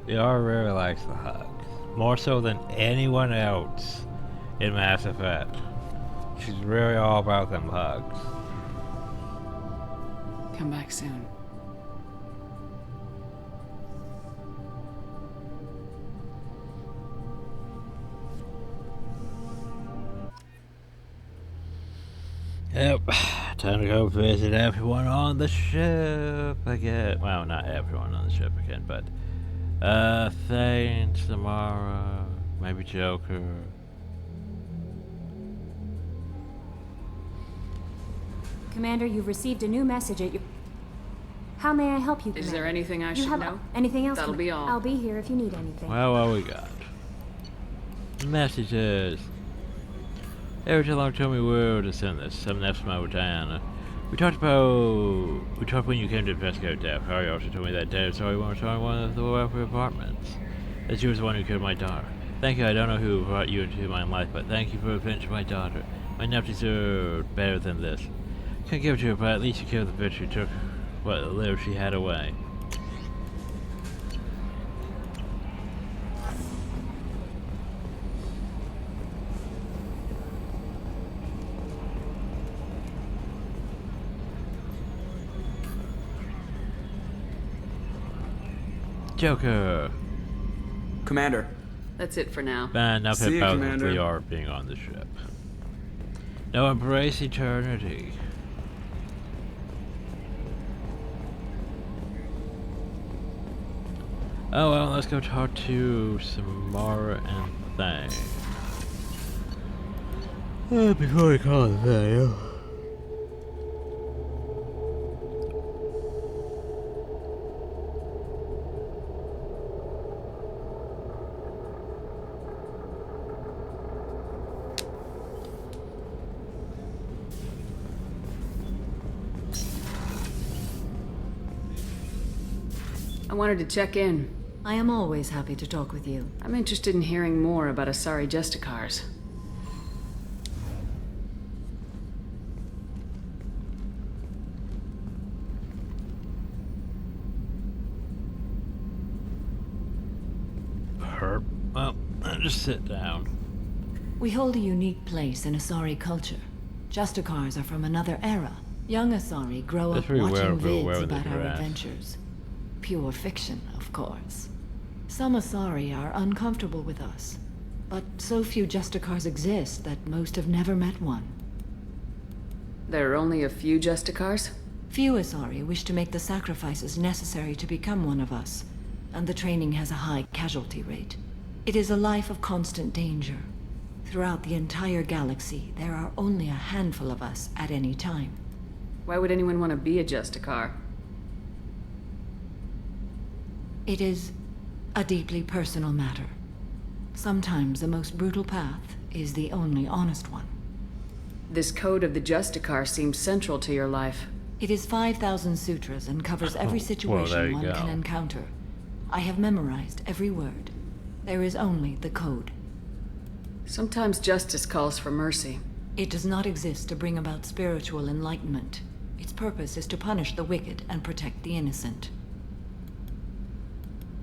Liara really likes the hugs. More so than anyone else in Mass Effect. She's really all about them hugs. Come back soon. Yep, time to go visit everyone on the ship again. Well, not everyone on the ship again, but Thane, Samara, maybe Joker. Commander, you've received a new message at your... How may I help you, Commander? Is there anything I should know? Anything else? That'll be all. I'll be here if you need anything. Well, what we got? Messages. Every time I told me where to send this. Some left my Diana. We talked when you came to investigate death. Harry also told me that Dad saw you in one of the welfare apartments. That she was the one who killed my daughter. Thank you. I don't know who brought you into my life, but thank you for avenging my daughter. My nephew deserved better than this. Can't give it to her, but at least you killed the bitch who took what little she had away. Joker. Commander. That's it for now. Man, nothing about Liara being on the ship. Now embrace eternity. Oh well, let's go talk to Samara and Thane. Before we call it Thane. I wanted to check in. I am always happy to talk with you. I'm interested in hearing more about Asari Justicars. Well, just sit down. We hold a unique place in Asari culture. Justicars are from another era. Young Asari grow up watching vids about our adventures. Pure fiction, of course. Some Asari are uncomfortable with us, but so few Justicars exist that most have never met one. There are only a few Justicars? Few Asari wish to make the sacrifices necessary to become one of us, and the training has a high casualty rate. It is a life of constant danger. Throughout the entire galaxy, there are only a handful of us at any time. Why would anyone want to be a Justicar? It is a deeply personal matter. Sometimes the most brutal path is the only honest one. This code of the Justicar seems central to your life. It is 5,000 sutras and covers every situation one can encounter. I have memorized every word. There is only the code. Sometimes justice calls for mercy. It does not exist to bring about spiritual enlightenment. Its purpose is to punish the wicked and protect the innocent.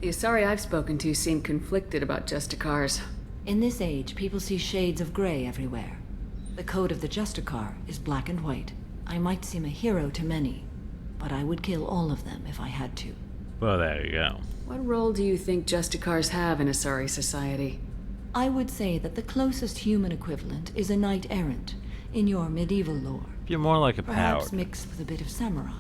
The Asari I've spoken to seem conflicted about Justicars. In this age, people see shades of gray everywhere. The code of the Justicar is black and white. I might seem a hero to many, but I would kill all of them if I had to. Well, there you go. What role do you think Justicars have in Asari society? I would say that the closest human equivalent is a knight-errant in your medieval lore. You're more like a Perhaps paladin. mixed with a bit of samurai.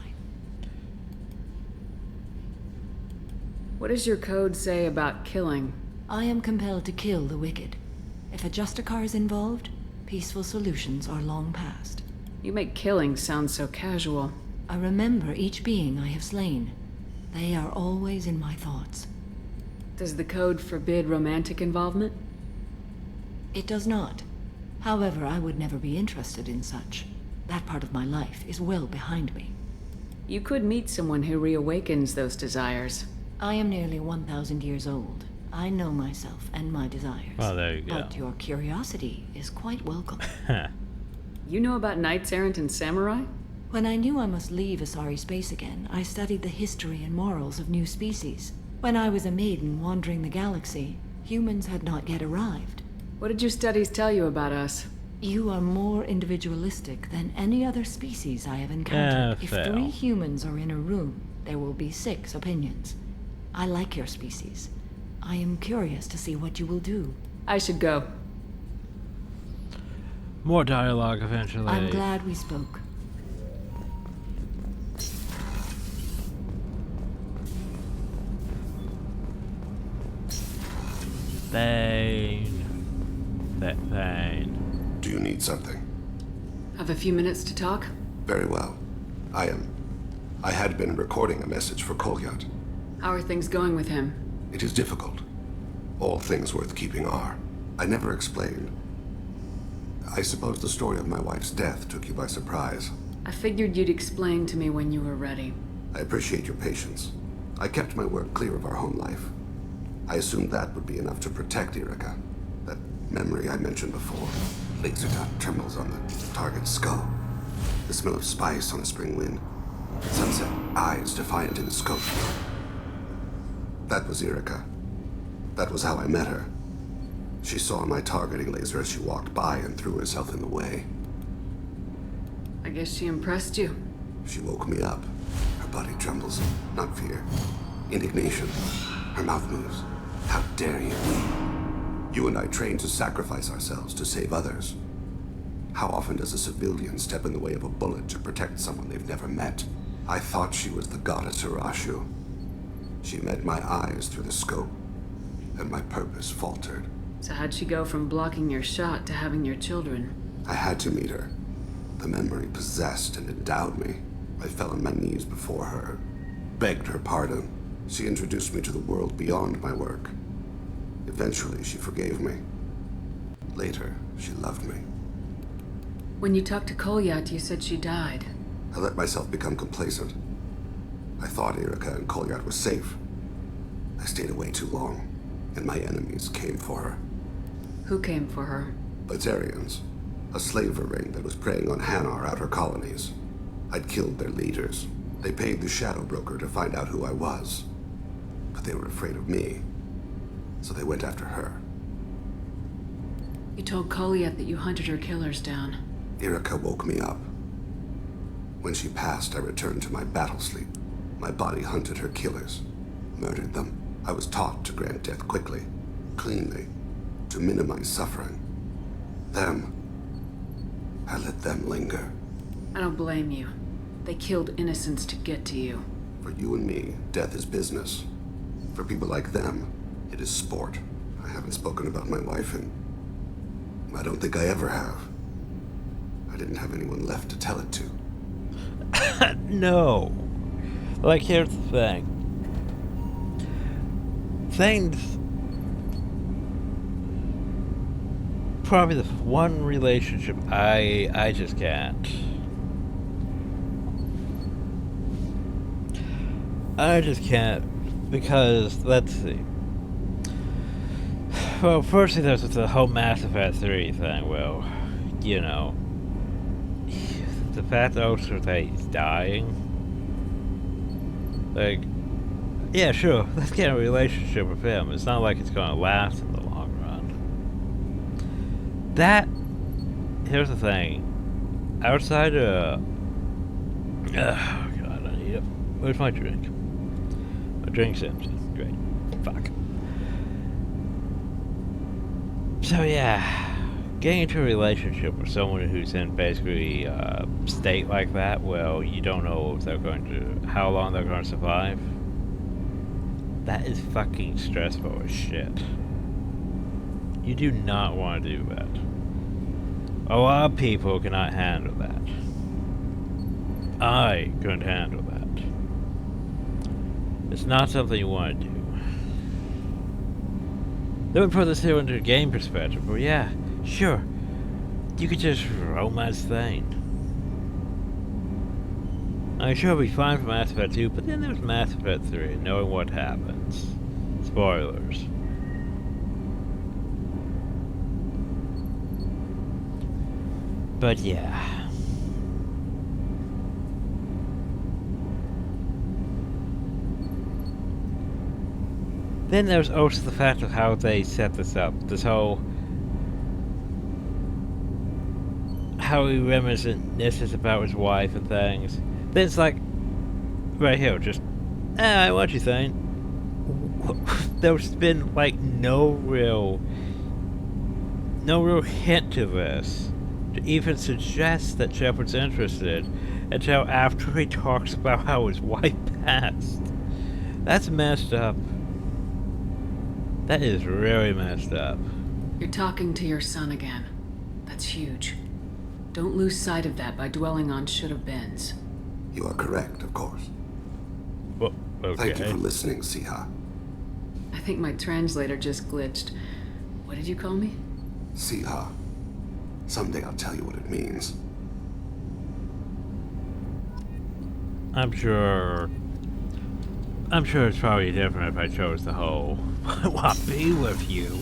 What does your code say about killing? I am compelled to kill the wicked. If a Justicar is involved, peaceful solutions are long past. You make killing sound so casual. I remember each being I have slain. They are always in my thoughts. Does the code forbid romantic involvement? It does not. However, I would never be interested in such. That part of my life is well behind me. You could meet someone who reawakens those desires. I am nearly 1,000 years old. I know myself and my desires. Well, there you go. But your curiosity is quite welcome. You know about knights errant and samurai? When I knew I must leave Asari space again, I studied the history and morals of new species. When I was a maiden wandering the galaxy, humans had not yet arrived. What did your studies tell you about us? You are more individualistic than any other species I have encountered. If 3 humans are in a room, there will be 6 opinions. I like your species. I am curious to see what you will do. I should go. More dialogue eventually. I'm glad we spoke. Thane. Do you need something? Have a few minutes to talk? Very well. I had been recording a message for Kolyat. How are things going with him? It is difficult. All things worth keeping are. I never explained. I suppose the story of my wife's death took you by surprise. I figured you'd explain to me when you were ready. I appreciate your patience. I kept my work clear of our home life. I assumed that would be enough to protect Erica. That memory I mentioned before. Laser dot trembles on the target's skull. The smell of spice on a spring wind. Sunset eyes defiant in the scope. That was Erica. That was how I met her. She saw my targeting laser as she walked by and threw herself in the way. I guess she impressed you. She woke me up. Her body trembles. Not fear. Indignation. Her mouth moves. How dare you? You and I trained to sacrifice ourselves to save others. How often does a civilian step in the way of a bullet to protect someone they've never met? I thought she was the goddess Arashu. She met my eyes through the scope, and my purpose faltered. So how'd she go from blocking your shot to having your children? I had to meet her. The memory possessed and endowed me. I fell on my knees before her, begged her pardon. She introduced me to the world beyond my work. Eventually, she forgave me. Later, she loved me. When you talked to Kolyat, you said she died. I let myself become complacent. I thought Erica and Kolyat were safe. I stayed away too long, and my enemies came for her. Who came for her? Bazarians, a slaver ring that was preying on Hanar outer colonies. I'd killed their leaders. They paid the Shadow Broker to find out who I was. But they were afraid of me, so they went after her. You told Koliet that you hunted her killers down. Irika woke me up. When she passed, I returned to my battle sleep. My body hunted her killers, murdered them. I was taught to grant death quickly, cleanly, to minimize suffering. Them, I let them linger. I don't blame you. They killed innocents to get to you. For you and me, death is business. For people like them, it is sport. I haven't spoken about my wife, and I don't think I ever have. I didn't have anyone left to tell it to. No. Like, here's the thing. Things... Probably the one relationship I just can't. I just can't, because, let's see. Well, firstly, there's the whole Mass Effect 3 thing. Well, you know, the fact that Ostertay's dying, like, yeah, sure, let's get a relationship with him. It's not like it's gonna last in the long run. That, here's the thing, outside of, oh god, I need it. Where's my drink? My drink's empty. Great. Fuck. So yeah, getting into a relationship with someone who's in basically a state like that, well, you don't know if they're going to, how long they're going to survive. That is fucking stressful as shit. You do not want to do that. A lot of people cannot handle that. I couldn't handle that. It's not something you want to do. Let me put this here into a game perspective, but yeah, sure. You could just romance Thane. I'm sure it'll be fine for Mass Effect 2, but then there's Mass Effect 3, knowing what happens. Spoilers. But yeah. Then there's also the fact of how they set this up. This whole... how he reminisces about his wife and things. Then it's like... right here, just... I want you, Thane. There's been, like, no real hint to this. To even suggest that Shepard's interested. Until after he talks about how his wife passed. That's messed up. That is really messed up. You're talking to your son again. That's huge. Don't lose sight of that by dwelling on should-have-beens. You are correct, of course. Well, okay. Thank you for listening, Siha. I think my translator just glitched. What did you call me? Siha. Someday I'll tell you what it means. I'm sure it's probably different if I chose the whole, I want to be with you.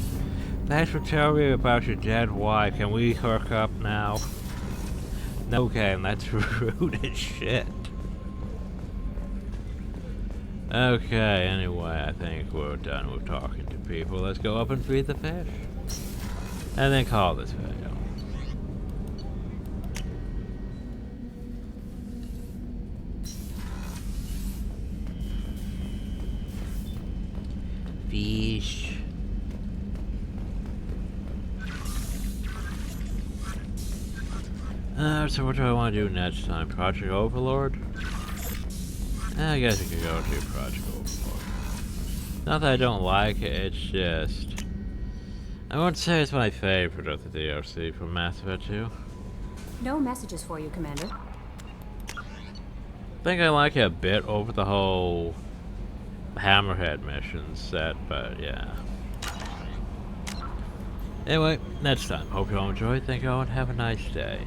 Thanks for telling me about your dead wife. Can we hook up now? No, Cam, that's rude as shit. Okay, anyway, I think we're done with talking to people. Let's go up and feed the fish. And then call this video. Fish. So what do I want to do next time? Project Overlord? I guess I could go to Project Overlord. Not that I don't like it, it's just... I wouldn't say it's my favorite of the DLC from Mass Effect 2. No messages for you, Commander. I think I like it a bit over the whole Hammerhead mission set, but yeah. Anyway, next time. Hope you all enjoyed. Thank you all and have a nice day.